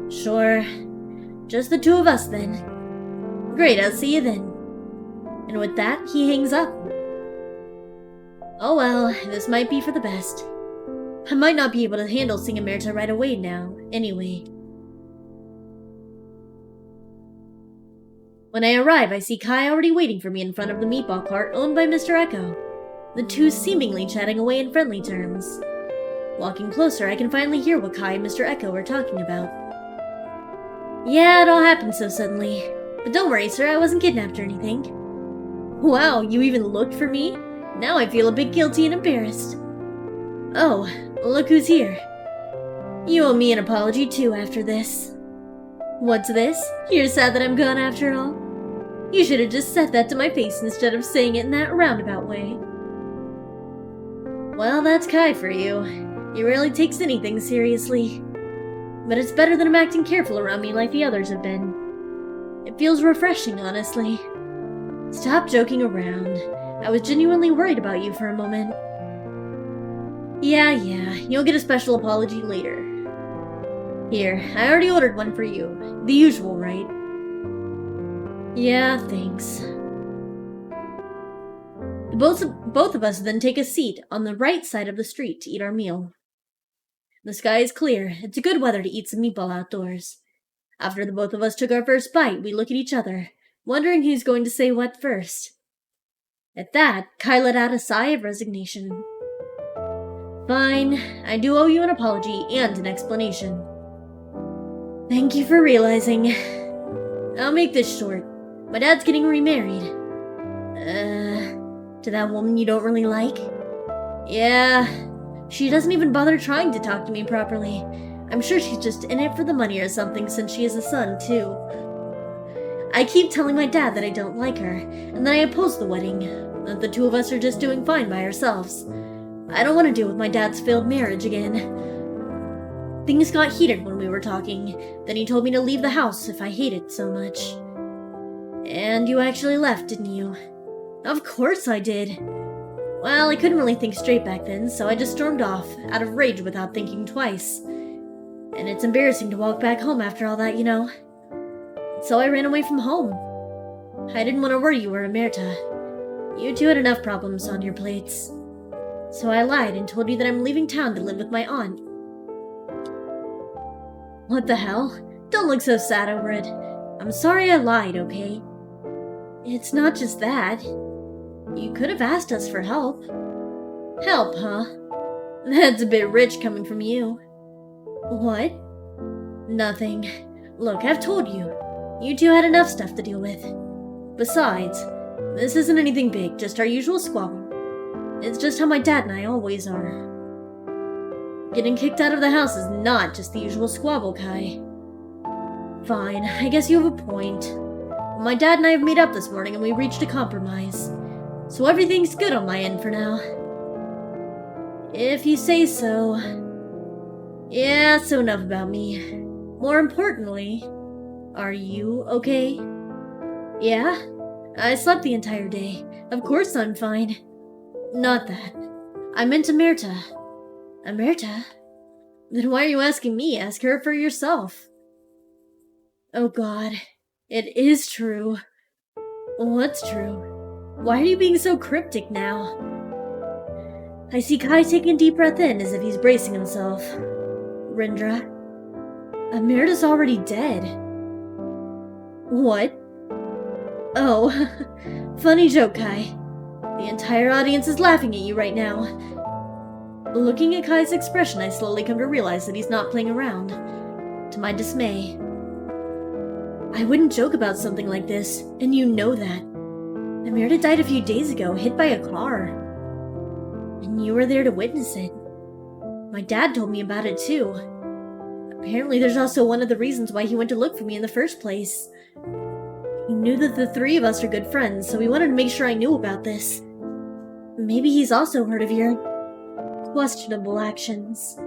Sure. Just the two of us, then. Great, I'll see you then. And with that, he hangs up. Oh well, this might be for the best. I might not be able to handle seeing Amerta right away now, anyway. When I arrive, I see Kai already waiting for me in front of the meatball cart owned by Mr. Echo, the two seemingly chatting away in friendly terms. Walking closer, I can finally hear what Kai and Mr. Echo are talking about. Yeah, it all happened so suddenly. But don't worry, sir, I wasn't kidnapped or anything. Wow, you even looked for me? Now I feel a bit guilty and embarrassed. Oh, look who's here. You owe me an apology too after this. What's this? You're sad that I'm gone after all? You should have just said that to my face instead of saying it in that roundabout way. Well, that's Kai for you. He rarely takes anything seriously. But it's better than him acting careful around me like the others have been. It feels refreshing, honestly. Stop joking around. I was genuinely worried about you for a moment. Yeah, you'll get a special apology later. Here, I already ordered one for you. The usual, right? Yeah, thanks. Both of us then take a seat on the right side of the street to eat our meal. The sky is clear. It's good weather to eat some meatball outdoors. After the both of us took our first bite, we look at each other, wondering who's going to say what first. At that, Kai let out a sigh of resignation. Fine, I do owe you an apology and an explanation. Thank you for realizing. I'll make this short. My dad's getting remarried. To that woman you don't really like? Yeah, she doesn't even bother trying to talk to me properly. I'm sure she's just in it for the money or something since she has a son, too. I keep telling my dad that I don't like her, and that I oppose the wedding, that the two of us are just doing fine by ourselves. I don't want to deal with my dad's failed marriage again. Things got heated when we were talking, then he told me to leave the house if I hate it so much. And you actually left, didn't you? Of course I did. Well, I couldn't really think straight back then, so I just stormed off, out of rage without thinking twice. And it's embarrassing to walk back home after all that, you know. So I ran away from home. I didn't want to worry you or Amerta. You two had enough problems on your plates. So I lied and told you that I'm leaving town to live with my aunt. What the hell? Don't look so sad over it. I'm sorry I lied, okay? It's not just that. You could have asked us for help. Help, huh? That's a bit rich coming from you. What? Nothing. Look, I've told you. You two had enough stuff to deal with. Besides, this isn't anything big, just our usual squabble. It's just how my dad and I always are. Getting kicked out of the house is not just the usual squabble, Kai. Fine, I guess you have a point. My dad and I have made up this morning and we reached a compromise. So everything's good on my end for now. If you say so. Yeah, so enough about me. More importantly, are you okay? Yeah? I slept the entire day. Of course I'm fine. Not that. I meant Amerta. Amerta? Then why are you asking me? Ask her for yourself. Oh God. It is true. What's true? Why are you being so cryptic now? I see Kai taking a deep breath in as if he's bracing himself. Rendra, Amerta's already dead. What? Oh, funny joke, Kai. The entire audience is laughing at you right now. Looking at Kai's expression, I slowly come to realize that he's not playing around. To my dismay. I wouldn't joke about something like this, and you know that. Amerta died a few days ago, hit by a car. And you were there to witness it. My dad told me about it too. Apparently there's also one of the reasons why he went to look for me in the first place. He knew that the three of us are good friends, so he wanted to make sure I knew about this. Maybe he's also heard of your questionable actions.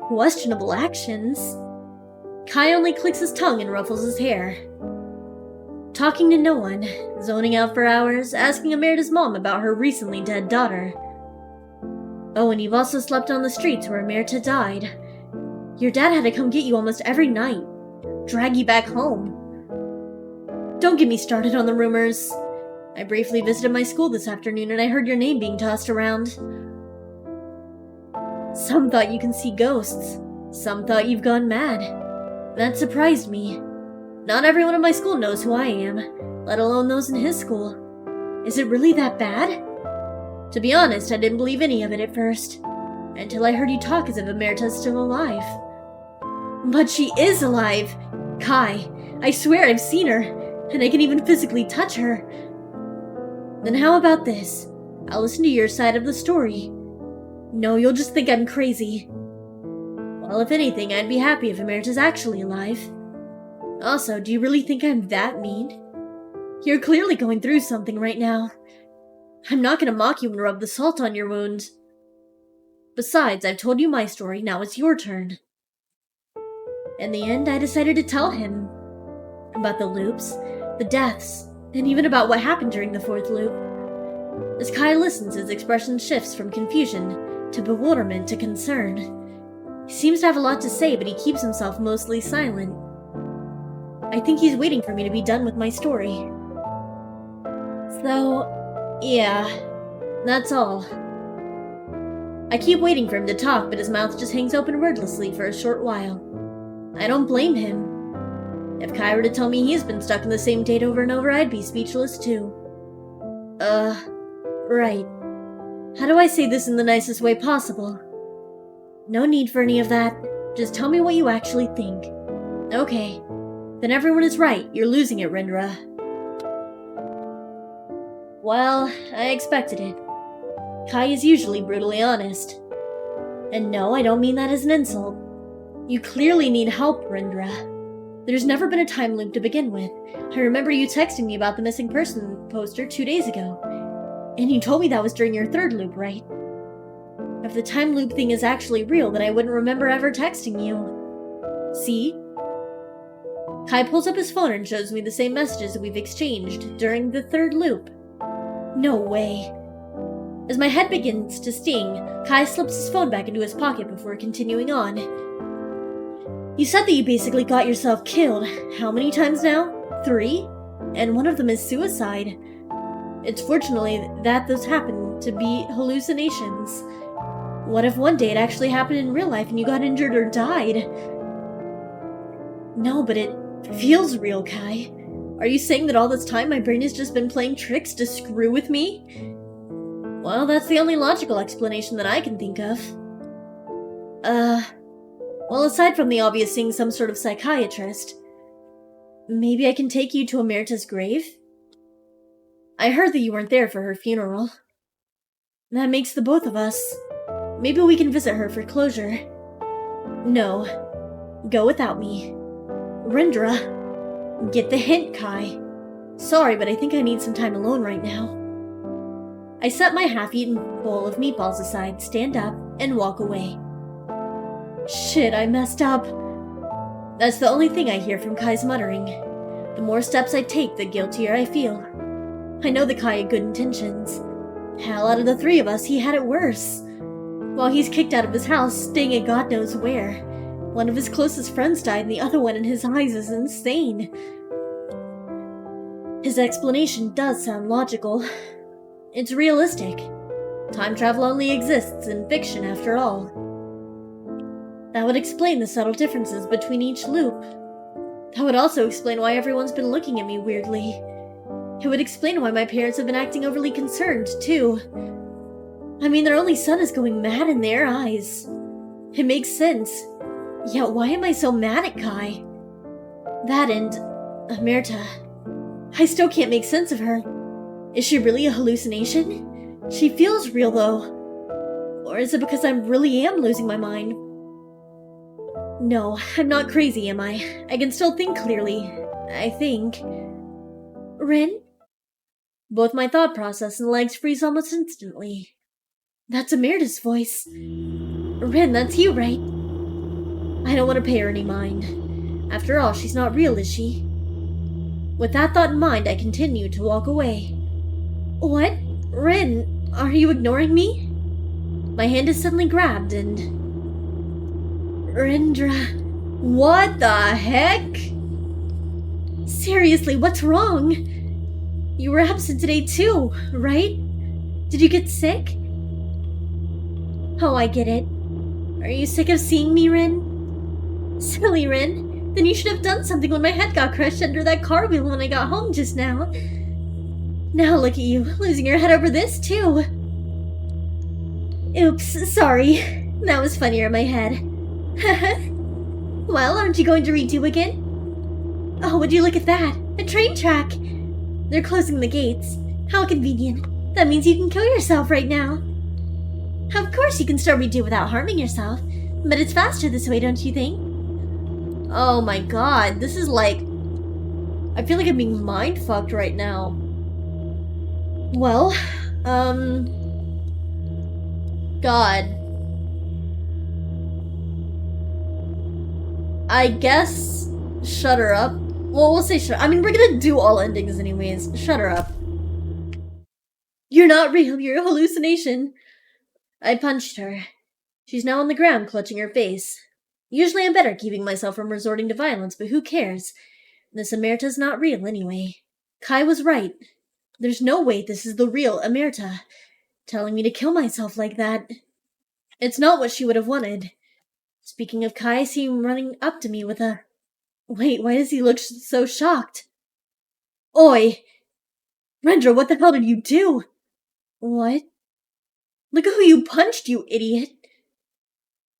Questionable actions? Kai only clicks his tongue and ruffles his hair. Talking to no one, zoning out for hours, asking Amerta's mom about her recently dead daughter. Oh, and you've also slept on the streets where Amerta died. Your dad had to come get you almost every night, drag you back home. Don't get me started on the rumors. I briefly visited my school this afternoon and I heard your name being tossed around. Some thought you can see ghosts. Some thought you've gone mad. That surprised me. Not everyone in my school knows who I am, let alone those in his school. Is it really that bad? To be honest, I didn't believe any of it at first, until I heard you talk as if Amerta's still alive. But she is alive! Kai, I swear I've seen her, and I can even physically touch her. Then how about this? I'll listen to your side of the story. No, you'll just think I'm crazy. Well, if anything, I'd be happy if Amerta's actually alive. Also, do you really think I'm that mean? You're clearly going through something right now. I'm not gonna mock you and rub the salt on your wound. Besides, I've told you my story, now it's your turn. In the end, I decided to tell him about the loops, the deaths, and even about what happened during the fourth loop. As Kai listens, his expression shifts from confusion to bewilderment to concern. He seems to have a lot to say, but he keeps himself mostly silent. I think he's waiting for me to be done with my story. So, yeah, that's all. I keep waiting for him to talk, but his mouth just hangs open wordlessly for a short while. I don't blame him. If Kai were to tell me he's been stuck in the same date over and over, I'd be speechless too. Right. How do I say this in the nicest way possible? No need for any of that. Just tell me what you actually think. Okay. Then everyone is right. You're losing it, Rendra. Well, I expected it. Kai is usually brutally honest. And no, I don't mean that as an insult. You clearly need help, Rendra. There's never been a time loop to begin with. I remember you texting me about the missing person poster 2 days ago. And you told me that was during your third loop, right? If the time loop thing is actually real, then I wouldn't remember ever texting you. See? Kai pulls up his phone and shows me the same messages that we've exchanged during the third loop. No way. As my head begins to sting, Kai slips his phone back into his pocket before continuing on. You said that you basically got yourself killed. How many times now? 3? And one of them is suicide. It's fortunately that those happen to be hallucinations. What if one day it actually happened in real life and you got injured or died? No, but it feels real, Kai. Are you saying that all this time my brain has just been playing tricks to screw with me? Well, that's the only logical explanation that I can think of. Well, aside from the obvious seeing some sort of psychiatrist, maybe I can take you to Amerta's grave? I heard that you weren't there for her funeral. That makes the both of us. Maybe we can visit her for closure. No. Go without me. Rendra. Get the hint, Kai. Sorry, but I think I need some time alone right now. I set my half-eaten bowl of meatballs aside, stand up, and walk away. Shit, I messed up. That's the only thing I hear from Kai's muttering. The more steps I take, the guiltier I feel. I know that Kai had good intentions. Hell, out of the 3 of us, he had it worse. While he's kicked out of his house, staying at God knows where. One of his closest friends died, and the other one in his eyes is insane. His explanation does sound logical. It's realistic. Time travel only exists in fiction, after all. That would explain the subtle differences between each loop. That would also explain why everyone's been looking at me weirdly. It would explain why my parents have been acting overly concerned, too. I mean, their only son is going mad in their eyes. It makes sense. Yet why am I so mad at Kai? That and Amerta. I still can't make sense of her. Is she really a hallucination? She feels real, though. Or is it because I really am losing my mind? No, I'm not crazy, am I? I can still think clearly. I think. Rin? Both my thought process and legs freeze almost instantly. That's Amerta's voice. Rin, that's you, right? I don't want to pay her any mind. After all, she's not real, is she? With that thought in mind, I continue to walk away. What? Rin, are you ignoring me? My hand is suddenly grabbed and... Rendra... What the heck? Seriously, what's wrong? You were absent today too, right? Did you get sick? Oh, I get it. Are you sick of seeing me, Rin? Silly Rin. Then you should have done something when my head got crushed under that car wheel when I got home just now. Now look at you, losing your head over this too. Oops, sorry. That was funnier in my head. Well, aren't you going to redo again? Oh, would you look at that? A train track! They're closing the gates. How convenient. That means you can kill yourself right now. Of course you can still redo without harming yourself, but it's faster this way, don't you think? Oh my god, this is like... I feel like I'm being mind-fucked right now. Well, God. I guess... Shut her up. Well, we'll say shut... I mean, we're gonna do all endings anyways. Shut her up. You're not real, you're a hallucination. I punched her. She's now on the ground, clutching her face. Usually I'm better keeping myself from resorting to violence, but who cares? This Amerta's not real anyway. Kai was right. There's no way this is the real Amerta, telling me to kill myself like that. It's not what she would have wanted. Speaking of Kai, I see him running up to me with a... Wait, why does he look so shocked? Oi! Rendra, what the hell did you do? What? Look at who you punched, you idiot!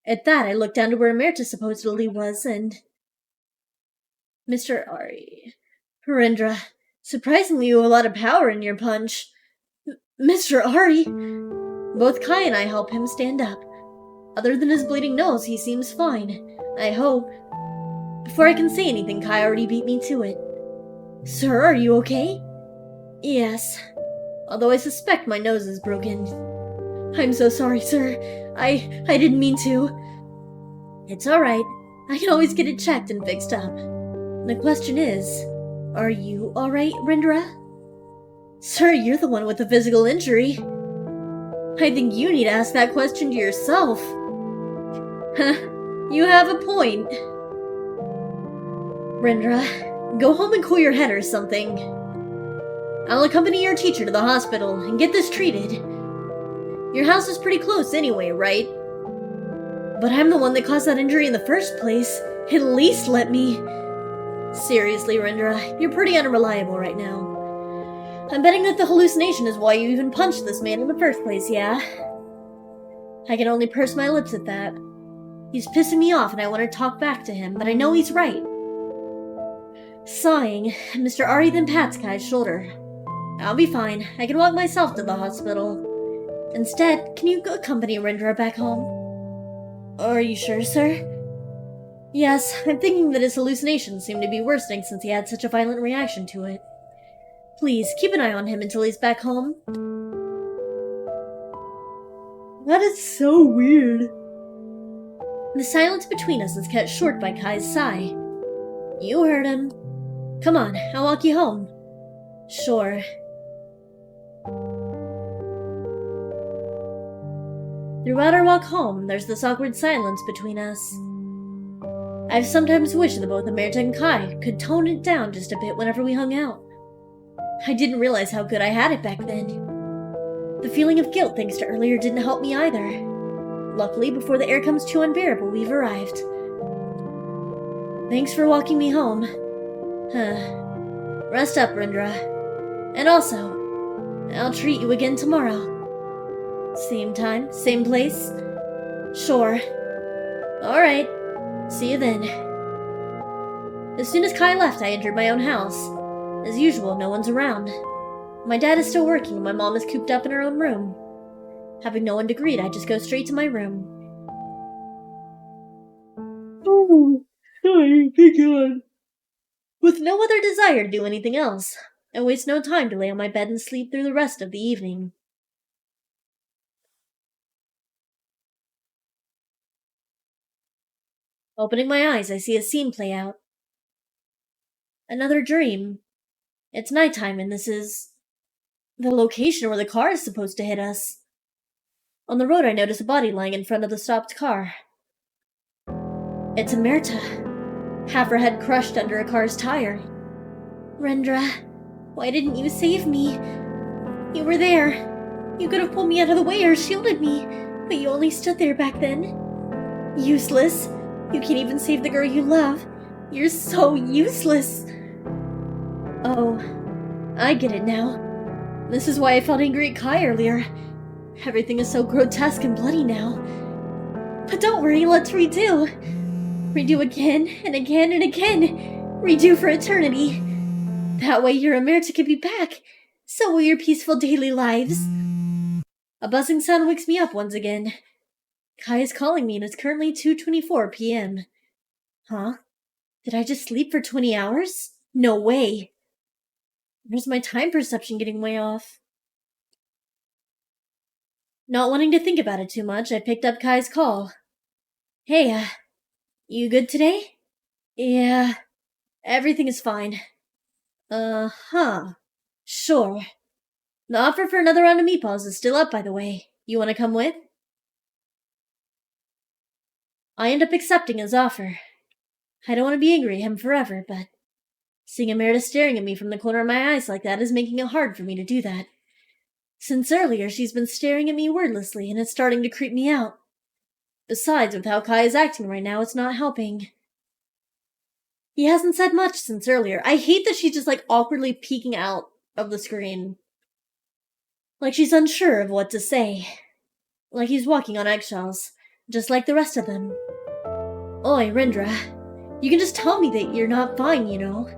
At that, I looked down to where Amerta supposedly was, and... Mr. Ari... Rendra, surprisingly you have a lot of power in your punch. Mr. Ari! Both Kai and I help him stand up. Other than his bleeding nose, he seems fine. I hope. Before I can say anything, Kai already beat me to it. Sir, are you okay? Yes. Although I suspect my nose is broken. I'm so sorry, sir. I didn't mean to. It's alright. I can always get it checked and fixed up. The question is, are you alright, Rendra? Sir, you're the one with the physical injury. I think you need to ask that question to yourself. Huh, you have a point. Rendra, go home and cool your head or something. I'll accompany your teacher to the hospital and get this treated. Your house is pretty close anyway, right? But I'm the one that caused that injury in the first place. At least let me... Seriously, Rendra, you're pretty unreliable right now. I'm betting that the hallucination is why you even punched this man in the first place, yeah? I can only purse my lips at that. He's pissing me off and I want to talk back to him, but I know he's right. Sighing, Mr. Ari then pats Kai's shoulder. I'll be fine. I can walk myself to the hospital. Instead, can you accompany Rendra back home? Are you sure, sir? Yes, I'm thinking that his hallucinations seem to be worsening since he had such a violent reaction to it. Please, keep an eye on him until he's back home. That is so weird. The silence between us is cut short by Kai's sigh. You heard him. Come on, I'll walk you home. Sure. Throughout our walk home, there's this awkward silence between us. I've sometimes wished that both Amerta and Kai could tone it down just a bit whenever we hung out. I didn't realize how good I had it back then. The feeling of guilt thanks to earlier didn't help me either. Luckily, before the air comes too unbearable, we've arrived. Thanks for walking me home. Rest up, Rendra. And also, I'll treat you again tomorrow. Same time, same place? Sure. Alright. See you then. As soon as Kai left, I entered my own house. As usual, no one's around. My dad is still working and my mom is cooped up in her own room. Having no one to greet, I just go straight to my room. Oh, sorry, thank God. With no other desire to do anything else, I waste no time to lay on my bed and sleep through the rest of the evening. Opening my eyes, I see a scene play out. Another dream. It's nighttime and this is the location where the car is supposed to hit us. On the road, I notice a body lying in front of the stopped car. It's Amerta, half her head crushed under a car's tire. Rendra, why didn't you save me? You were there. You could have pulled me out of the way or shielded me, but you only stood there back then. Useless. You can't even save the girl you love. You're so useless. Oh, I get it now. This is why I felt angry at Kai earlier. Everything is so grotesque and bloody now. But don't worry, let's redo. Redo again and again and again. Redo for eternity. That way your Amerta can be back. So will your peaceful daily lives. A buzzing sound wakes me up once again. Kai is calling me and it's currently 2:24 p.m. Huh? Did I just sleep for 20 hours? No way. Where's my time perception getting way off? Not wanting to think about it too much, I picked up Kai's call. Hey, you good today? Yeah, everything is fine. Sure. The offer for another round of meatballs is still up, by the way. You want to come with? I end up accepting his offer. I don't want to be angry at him forever, but seeing Amerta staring at me from the corner of my eyes like that is making it hard for me to do that. Since earlier, she's been staring at me wordlessly, and it's starting to creep me out. Besides, with how Kai is acting right now, it's not helping. He hasn't said much since earlier. I hate that she's just, awkwardly peeking out of the screen. Like she's unsure of what to say. Like he's walking on eggshells, just like the rest of them. Oi, Rendra. You can just tell me that you're not fine, you know.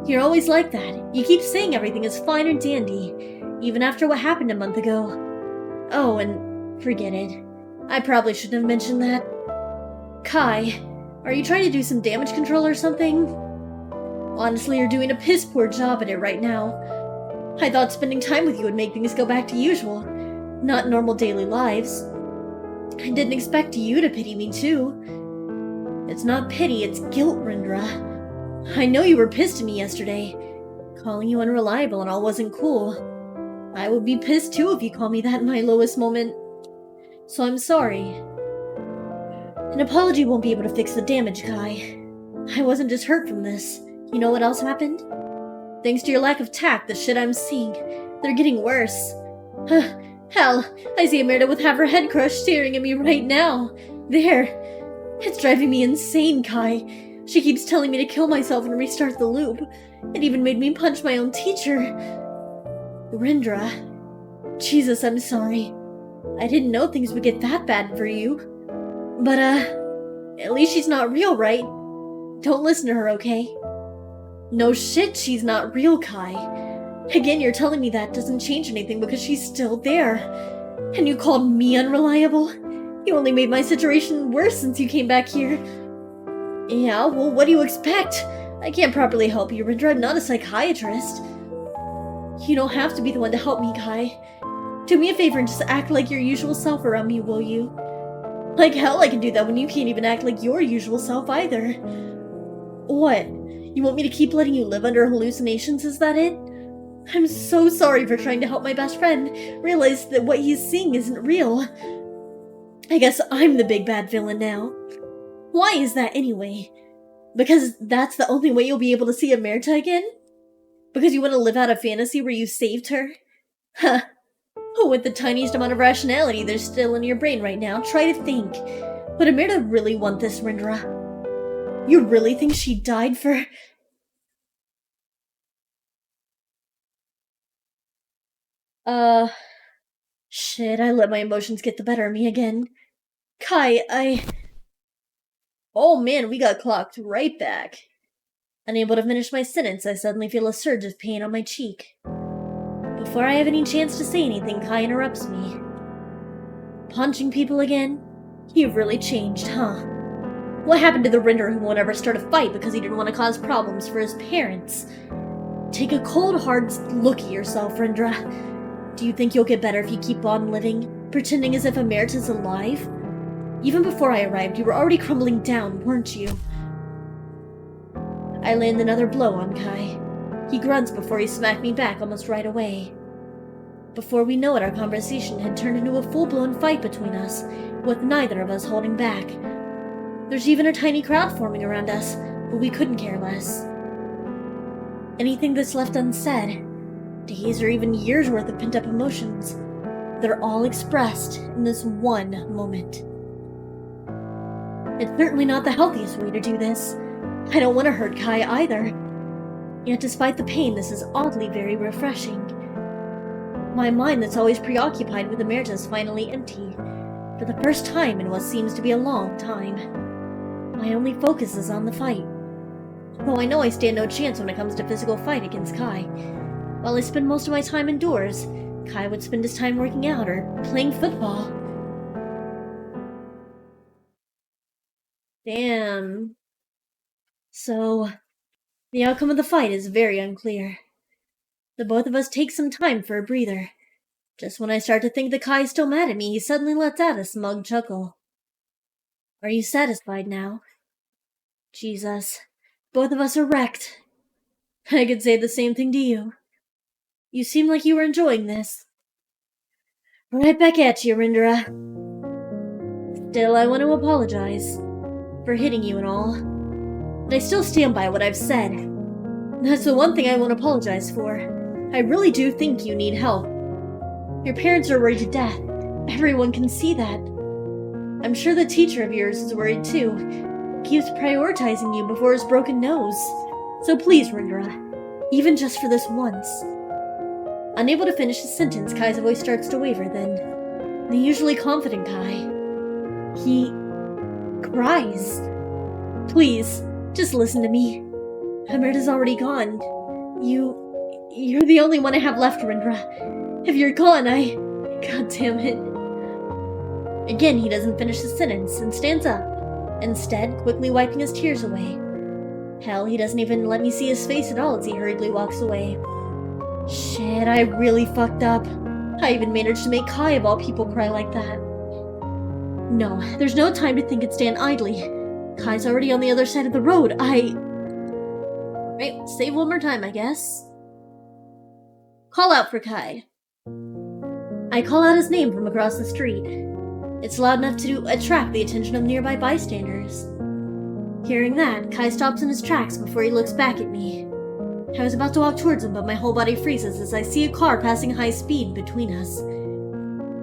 You're always like that. You keep saying everything is fine and dandy, even after what happened a month ago. Oh, and forget it. I probably shouldn't have mentioned that. Kai, are you trying to do some damage control or something? Honestly, you're doing a piss-poor job at it right now. I thought spending time with you would make things go back to usual, not normal daily lives. I didn't expect you to pity me too. It's not pity, it's guilt, Rendra. I know you were pissed at me yesterday. Calling you unreliable and all wasn't cool. I would be pissed too if you called me that in my lowest moment. So I'm sorry. An apology won't be able to fix the damage, Kai. I wasn't just hurt from this. You know what else happened? Thanks to your lack of tact, the shit I'm seeing, they're getting worse. Hell, I see Amerta with half her head crushed staring at me right now. There. It's driving me insane, Kai. She keeps telling me to kill myself and restart the loop. It even made me punch my own teacher. Rendra. Jesus, I'm sorry. I didn't know things would get that bad for you. But, at least she's not real, right? Don't listen to her, okay? No shit, she's not real, Kai. Again, you're telling me that doesn't change anything because she's still there. And you called me unreliable? You only made my situation worse since you came back here. Yeah, well, what do you expect? I can't properly help you, Rendra. I'm not a psychiatrist. You don't have to be the one to help me, Kai. Do me a favor and just act like your usual self around me, will you? Like hell I can do that when you can't even act like your usual self either. What? You want me to keep letting you live under hallucinations, is that it? I'm so sorry for trying to help my best friend realize that what he's seeing isn't real. I guess I'm the big bad villain now. Why is that anyway? Because that's the only way you'll be able to see Amerta again? Because you want to live out a fantasy where you saved her? Huh. With the tiniest amount of rationality there's still in your brain right now, try to think. Would Amerta really want this, Rendra? You really think she died for... Shit, I let my emotions get the better of me again. Kai, Oh man, we got clocked right back. Unable to finish my sentence, I suddenly feel a surge of pain on my cheek. Before I have any chance to say anything, Kai interrupts me. Punching people again? You've really changed, huh? What happened to the Rendra who won't ever start a fight because he didn't want to cause problems for his parents? Take a cold, hard look at yourself, Rendra. Do you think you'll get better if you keep on living, pretending as if Amerta's alive? Even before I arrived, you were already crumbling down, weren't you? I land another blow on Kai. He grunts before he smacked me back almost right away. Before we know it, our conversation had turned into a full-blown fight between us, with neither of us holding back. There's even a tiny crowd forming around us, but we couldn't care less. Anything that's left unsaid, days or even years worth of pent-up emotions, they're all expressed in this one moment. It's certainly not the healthiest way to do this. I don't want to hurt Kai either. Yet despite the pain, this is oddly very refreshing. My mind that's always preoccupied with Amerta is finally empty, for the first time in what seems to be a long time. My only focus is on the fight. Though I know I stand no chance when it comes to physical fight against Kai. While I spend most of my time indoors, Kai would spend his time working out or playing football. Damn. So, the outcome of the fight is very unclear. The both of us take some time for a breather. Just when I start to think that Kai is still mad at me, he suddenly lets out a smug chuckle. Are you satisfied now? Jesus, both of us are wrecked. I could say the same thing to you. You seem like you were enjoying this. Right back at you, Rendra. Still, I want to apologize for hitting you and all. But I still stand by what I've said. That's the one thing I won't apologize for. I really do think you need help. Your parents are worried to death. Everyone can see that. I'm sure the teacher of yours is worried too. Keeps prioritizing you before his broken nose. So please, Rendra, even just for this once. Unable to finish his sentence, Kai's voice starts to waver then. The usually confident Kai. He cries. Please, just listen to me. Amerta's already gone. You're the only one I have left, Rendra. If you're gone, God damn it. Again, he doesn't finish his sentence and stands up, instead quickly wiping his tears away. Hell, he doesn't even let me see his face at all as he hurriedly walks away. Shit, I really fucked up. I even managed to make Kai of all people cry like that. No, there's no time to think and stand idly. Kai's already on the other side of the road. Right, save one more time, I guess. Call out for Kai. I call out his name from across the street. It's loud enough to attract the attention of nearby bystanders. Hearing that, Kai stops in his tracks before he looks back at me. I was about to walk towards him, but my whole body freezes as I see a car passing high speed between us.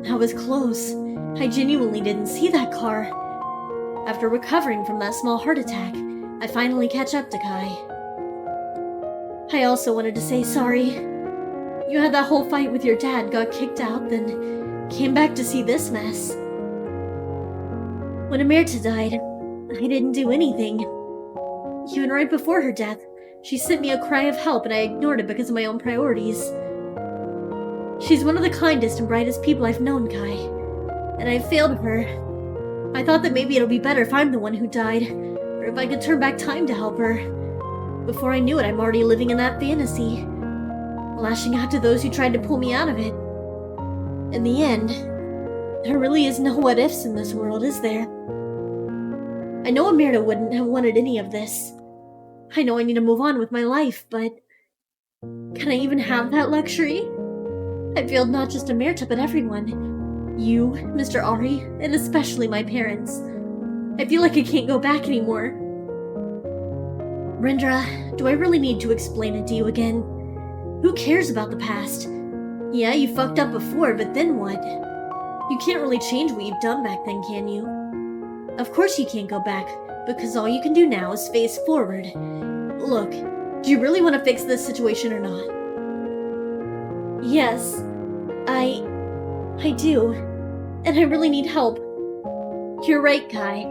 I was close. I genuinely didn't see that car. After recovering from that small heart attack, I finally catch up to Kai. I also wanted to say sorry. You had that whole fight with your dad, got kicked out, then came back to see this mess. When Amerta died, I didn't do anything. Even right before her death, she sent me a cry of help and I ignored it because of my own priorities. She's one of the kindest and brightest people I've known, Kai. And I failed her. I thought that maybe it'll be better if I'm the one who died, or if I could turn back time to help her. Before I knew it, I'm already living in that fantasy, lashing out to those who tried to pull me out of it. In the end, there really is no what-ifs in this world, is there? I know Amerta wouldn't have wanted any of this. I know I need to move on with my life, but can I even have that luxury? I failed not just Amerta, but everyone. You, Mr. Ari, and especially my parents. I feel like I can't go back anymore. Rendra, do I really need to explain it to you again? Who cares about the past? Yeah, you fucked up before, but then what? You can't really change what you've done back then, can you? Of course you can't go back, because all you can do now is face forward. Look, do you really want to fix this situation or not? Yes, I do, and I really need help. You're right, Kai.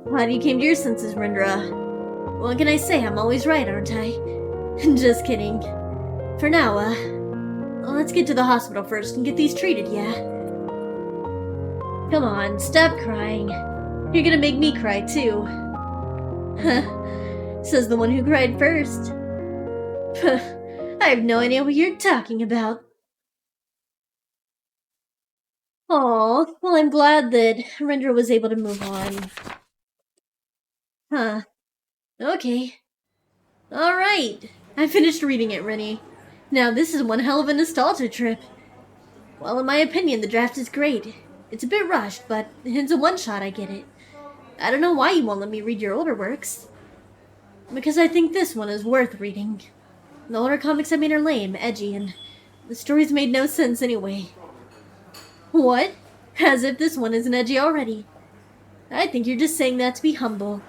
Glad you came to your senses, Rendra. What can I say? I'm always right, aren't I? Just kidding. For now, let's get to the hospital first and get these treated, yeah? Come on, stop crying. You're gonna make me cry, too. Huh, says the one who cried first. I have no idea what you're talking about. Aw, well, I'm glad that Rendra was able to move on. Huh. Okay. Alright. I finished reading it, Rennie. Now this is one hell of a nostalgia trip. Well, in my opinion, the draft is great. It's a bit rushed, but it's a one-shot, I get it. I don't know why you won't let me read your older works. Because I think this one is worth reading. The older comics I made are lame, edgy, and the stories made no sense anyway. What? As if this one isn't edgy already. I think you're just saying that to be humble.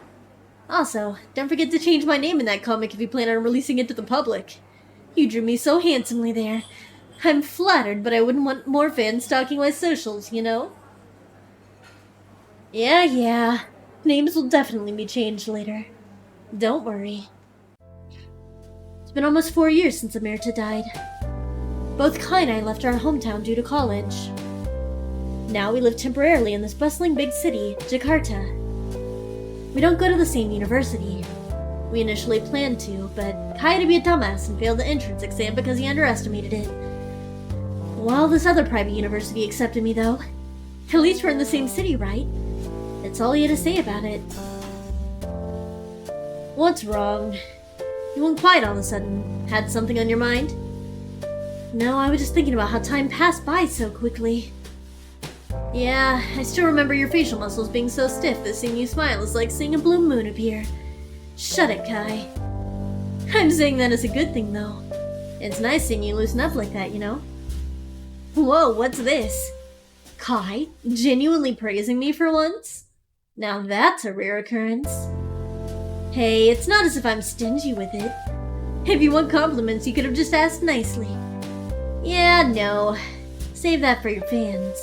Also, don't forget to change my name in that comic if you plan on releasing it to the public. You drew me so handsomely there. I'm flattered, but I wouldn't want more fans stalking my socials, you know? Yeah. Names will definitely be changed later. Don't worry. It's been almost 4 years since Amerta died. Both Kai and I left our hometown due to college. Now we live temporarily in this bustling big city, Jakarta. We don't go to the same university. We initially planned to, but Kai had to be a dumbass and failed the entrance exam because he underestimated it. Well, this other private university accepted me, though. At least we're in the same city, right? That's all he had to say about it. What's wrong? You went quiet all of a sudden. Had something on your mind? No, I was just thinking about how time passed by so quickly. Yeah, I still remember your facial muscles being so stiff that seeing you smile is like seeing a blue moon appear. Shut it, Kai. I'm saying that as a good thing, though. It's nice seeing you loosen up like that, you know? Whoa, what's this? Kai, genuinely praising me for once? Now that's a rare occurrence. Hey, it's not as if I'm stingy with it. If you want compliments, you could have just asked nicely. Yeah, no. Save that for your fans.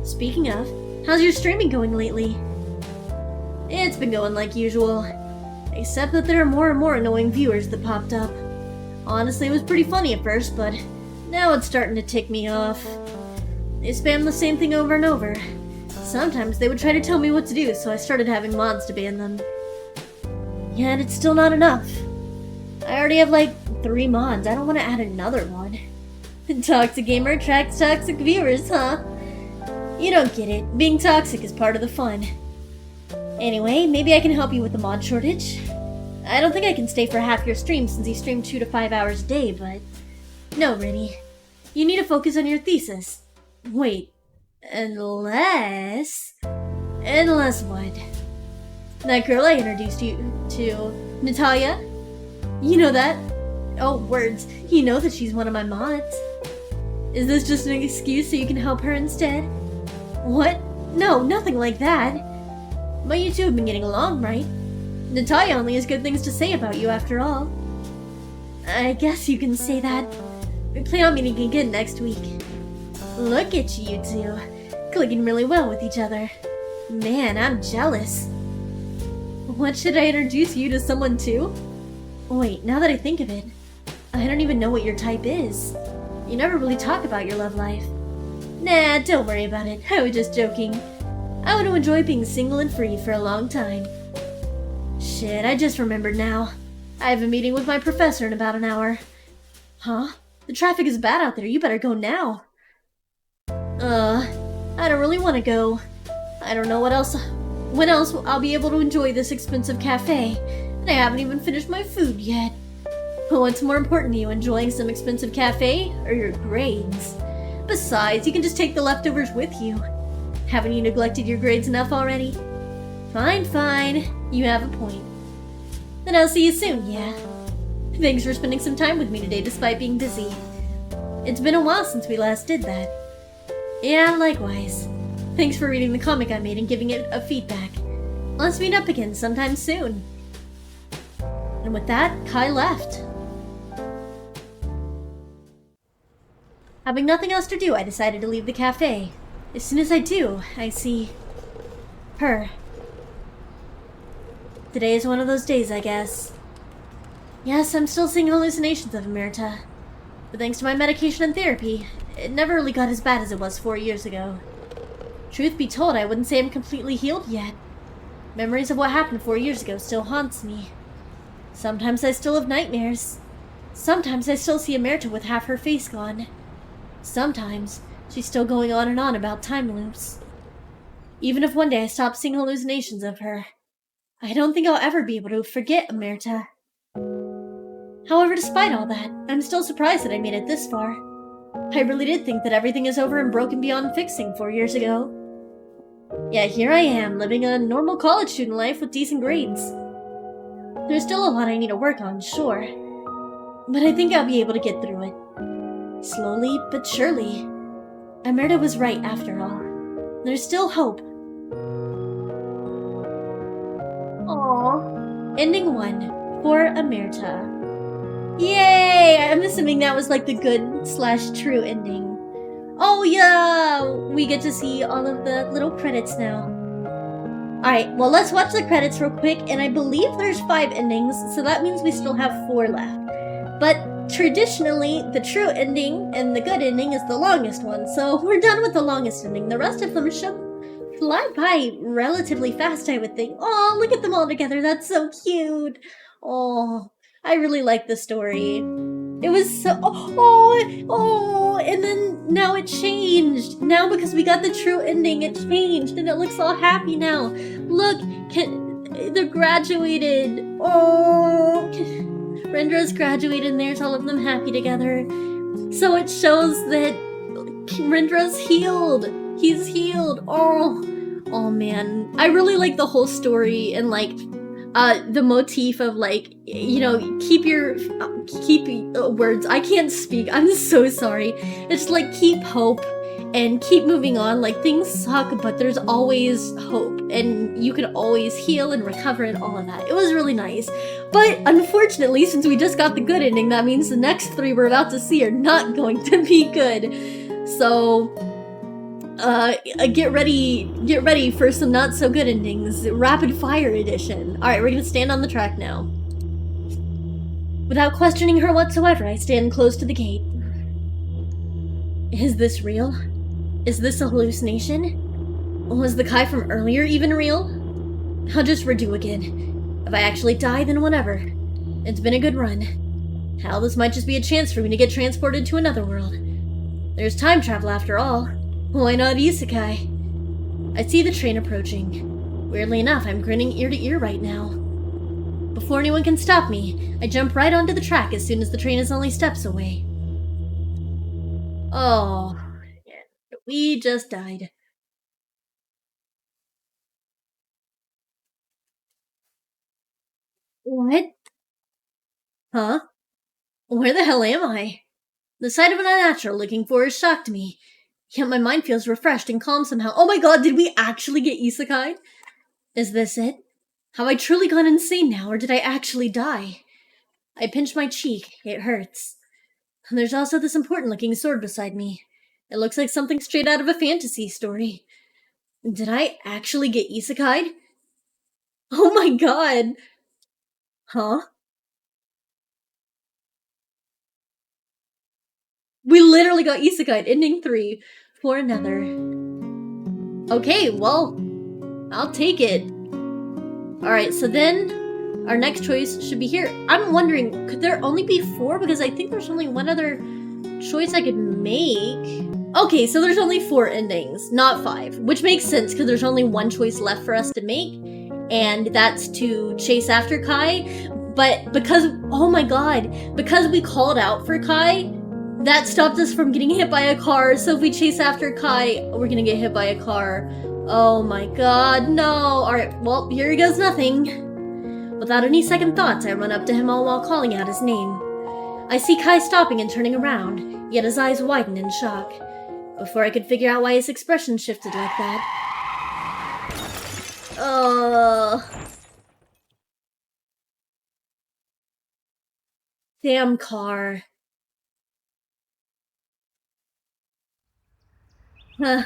Speaking of, how's your streaming going lately? It's been going like usual. Except that there are more and more annoying viewers that popped up. Honestly, it was pretty funny at first, but now it's starting to tick me off. They spam the same thing over and over. Sometimes they would try to tell me what to do, so I started having mods to ban them. Yet it's still not enough. I already have like 3 mods. I don't want to add another one. Toxic gamer attracts toxic viewers, huh? You don't get it. Being toxic is part of the fun. Anyway, maybe I can help you with the mod shortage. I don't think I can stay for half your stream since you stream 2 to 5 hours a day, but... No, Rennie. You need to focus on your thesis. Wait. Unless what? That girl I introduced you to, Natalia? You know that? Oh, words. You know that she's one of my mods. Is this just an excuse so you can help her instead? What? No, nothing like that. But you two have been getting along, right? Natalia only has good things to say about you after all. I guess you can say that. We plan on meeting again next week. Look at you two, clicking really well with each other. Man, I'm jealous. What, should I introduce you to someone too? Wait, now that I think of it, I don't even know what your type is. You never really talk about your love life. Nah, don't worry about it. I was just joking. I want to enjoy being single and free for a long time. Shit, I just remembered now. I have a meeting with my professor in about an hour. Huh? The traffic is bad out there. You better go now. I don't really want to go. I don't know when else I'll be able to enjoy this expensive cafe. And I haven't even finished my food yet. What's more important to you, enjoying some expensive cafe or your grades? Besides, you can just take the leftovers with you. Haven't you neglected your grades enough already? Fine. You have a point. Then I'll see you soon, yeah? Thanks for spending some time with me today despite being busy. It's been a while since we last did that. Yeah, likewise. Thanks for reading the comic I made and giving it a feedback. Let's meet up again sometime soon. And with that, Kai left. Having nothing else to do, I decided to leave the cafe. As soon as I do, I see her. Today is one of those days, I guess. Yes, I'm still seeing hallucinations of Amerta. But thanks to my medication and therapy, it never really got as bad as it was 4 years ago. Truth be told, I wouldn't say I'm completely healed yet. Memories of what happened 4 years ago still haunts me. Sometimes I still have nightmares. Sometimes I still see Amerta with half her face gone. Sometimes she's still going on and on about time loops. Even if one day I stop seeing hallucinations of her, I don't think I'll ever be able to forget Amerta. However, despite all that, I'm still surprised that I made it this far. I really did think that everything is over and broken beyond fixing 4 years ago. Yet here I am, living a normal college student life with decent grades. There's still a lot I need to work on, sure. But I think I'll be able to get through it. Slowly but surely. Amerta was right after all. There's still hope. Aww. Ending 1 for Amerta. Yay! I'm assuming that was like the good/true ending. Oh yeah! We get to see all of the little credits now. Alright, well let's watch the credits real quick, and I believe there's 5 endings, so that means we still have 4 left. But traditionally, the true ending and the good ending is the longest one, so we're done with the longest ending. The rest of them should fly by relatively fast, I would think. Oh, look at them all together, that's so cute! Oh, I really like the story. It was so, and then now it changed. Now because we got the true ending, it changed and it looks all happy now. Look, they're graduated. Oh, Rendra's graduated and there's all of them happy together. So it shows that Rendra's healed. He's healed. Oh man. I really like the whole story and like the motif of like, you know, keep words. I can't speak. I'm so sorry. It's like keep hope and keep moving on. Like things suck, but there's always hope and you can always heal and recover and all of that. It was really nice. But unfortunately, since we just got the good ending, that means the next 3 we're about to see are not going to be good. So get ready for some not so good endings. Rapid fire edition. Alright, we're gonna stand on the track now. Without questioning her whatsoever, I stand close to the gate. Is this real? Is this a hallucination? Was the Kai from earlier even real? I'll just redo again. If I actually die, then whatever. It's been a good run. Hell, this might just be a chance for me to get transported to another world. There's time travel after all. Why not isekai? I see the train approaching. Weirdly enough, I'm grinning ear to ear right now. Before anyone can stop me, I jump right onto the track as soon as the train is only steps away. Oh, we just died. What? Huh? Where the hell am I? The sight of an unnatural-looking forest shocked me. Yet my mind feels refreshed and calm somehow. Oh my god, did we actually get isekai? Is this it? Have I truly gone insane now, or did I actually die? I pinch my cheek. It hurts. And there's also this important-looking sword beside me. It looks like something straight out of a fantasy story. Did I actually get isekai'd? Oh my god! Huh? We literally got isekai'd, ending 3 for another. Okay, well, I'll take it. Alright, so then our next choice should be here. I'm wondering, could there only be 4? Because I think there's only one other choice I could make. Okay, so there's only 4 endings, not 5, which makes sense because there's only one choice left for us to make, and that's to chase after Kai. But because, oh my god, because we called out for Kai, that stopped us from getting hit by a car. So if we chase after Kai, we're gonna get hit by a car. Oh my god, no. Alright, well, here goes nothing. Without any second thoughts, I run up to him all while calling out his name. I see Kai stopping and turning around, yet his eyes widen in shock. Before I could figure out why his expression shifted like that. Damn car. Huh.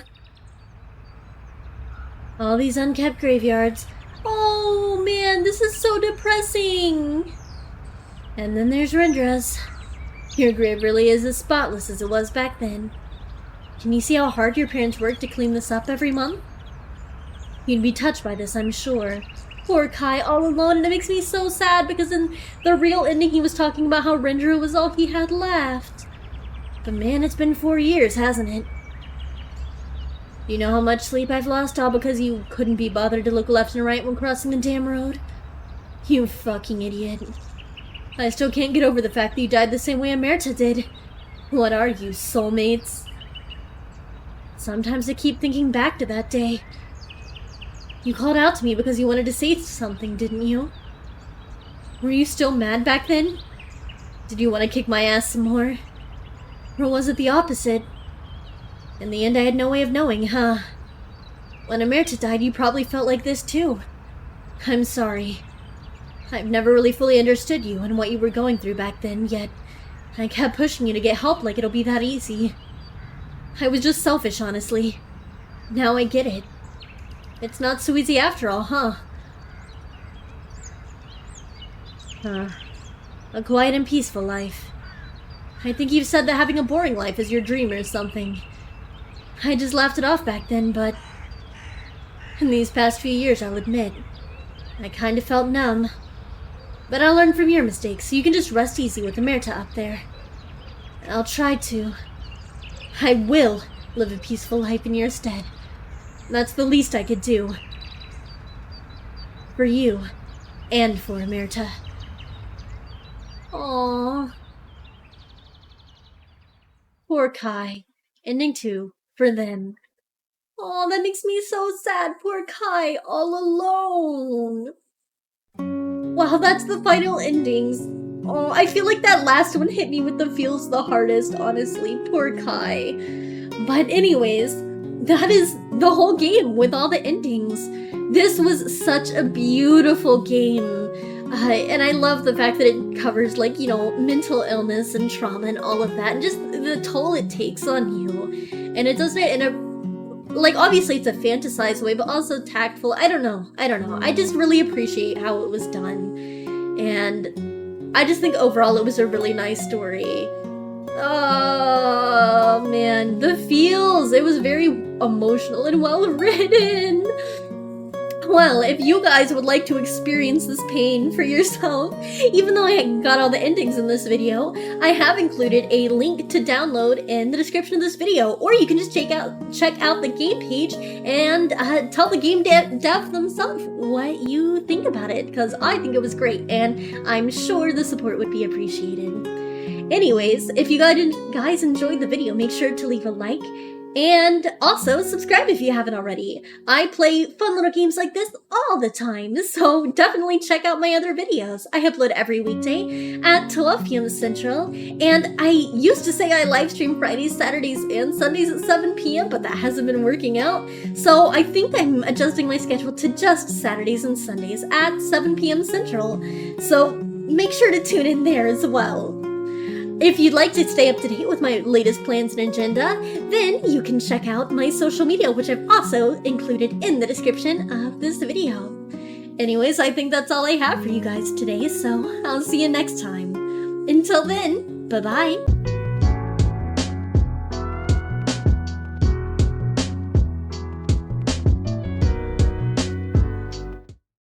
All these unkept graveyards. Oh man, this is so depressing! And then there's Rendra's. Your grave really is as spotless as it was back then. Can you see how hard your parents worked to clean this up every month? You'd be touched by this, I'm sure. Poor Kai, all alone, and it makes me so sad because in the real ending he was talking about how Rendra was all he had left. But man, it's been 4 years, hasn't it? You know how much sleep I've lost all because you couldn't be bothered to look left and right when crossing the damn road? You fucking idiot. I still can't get over the fact that you died the same way Amerta did. What are you, soulmates? Sometimes I keep thinking back to that day. You called out to me because you wanted to say something, didn't you? Were you still mad back then? Did you want to kick my ass some more? Or was it the opposite? In the end, I had no way of knowing, huh? When Amerta died, you probably felt like this too. I'm sorry. I've never really fully understood you and what you were going through back then, yet I kept pushing you to get help like it'll be that easy. I was just selfish, honestly. Now I get it. It's not so easy after all, huh? A quiet and peaceful life. I think you've said that having a boring life is your dream or something. I just laughed it off back then, but in these past few years, I'll admit, I kind of felt numb. But I'll learn from your mistakes, so you can just rest easy with Amerta up there. I'll try to. I will live a peaceful life in your stead. That's the least I could do. For you, and for Amerta. Aww. Poor Kai. Ending 2. For them. Oh, that makes me so sad. Poor Kai, all alone. Wow, that's the final endings. Oh, I feel like that last one hit me with the feels the hardest, honestly. Poor Kai. But anyways, that is the whole game with all the endings. This was such a beautiful game. And I love the fact that it covers, like, you know, mental illness and trauma and all of that, and just the toll it takes on you. And it does it in a, like, obviously it's a fantasized way, but also tactful. I don't know. I just really appreciate how it was done. And I just think overall it was a really nice story. Oh, man. The feels. It was very emotional and well written. Well, if you guys would like to experience this pain for yourself, even though I got all the endings in this video, I have included a link to download in the description of this video, or you can just check out the game page and tell the game dev themselves what you think about it, because I think it was great, and I'm sure the support would be appreciated. Anyways, if you guys enjoyed the video, make sure to leave a like, and also subscribe if you haven't already. I play fun little games like this all the time, so definitely check out my other videos. I upload every weekday at 12 p.m. Central, and I used to say I live stream Fridays, Saturdays, and Sundays at 7 p.m., but that hasn't been working out, so I think I'm adjusting my schedule to just Saturdays and Sundays at 7 p.m. Central, so make sure to tune in there as well. If you'd like to stay up to date with my latest plans and agenda, then you can check out my social media, which I've also included in the description of this video. Anyways, I think that's all I have for you guys today, so I'll see you next time. Until then, bye-bye!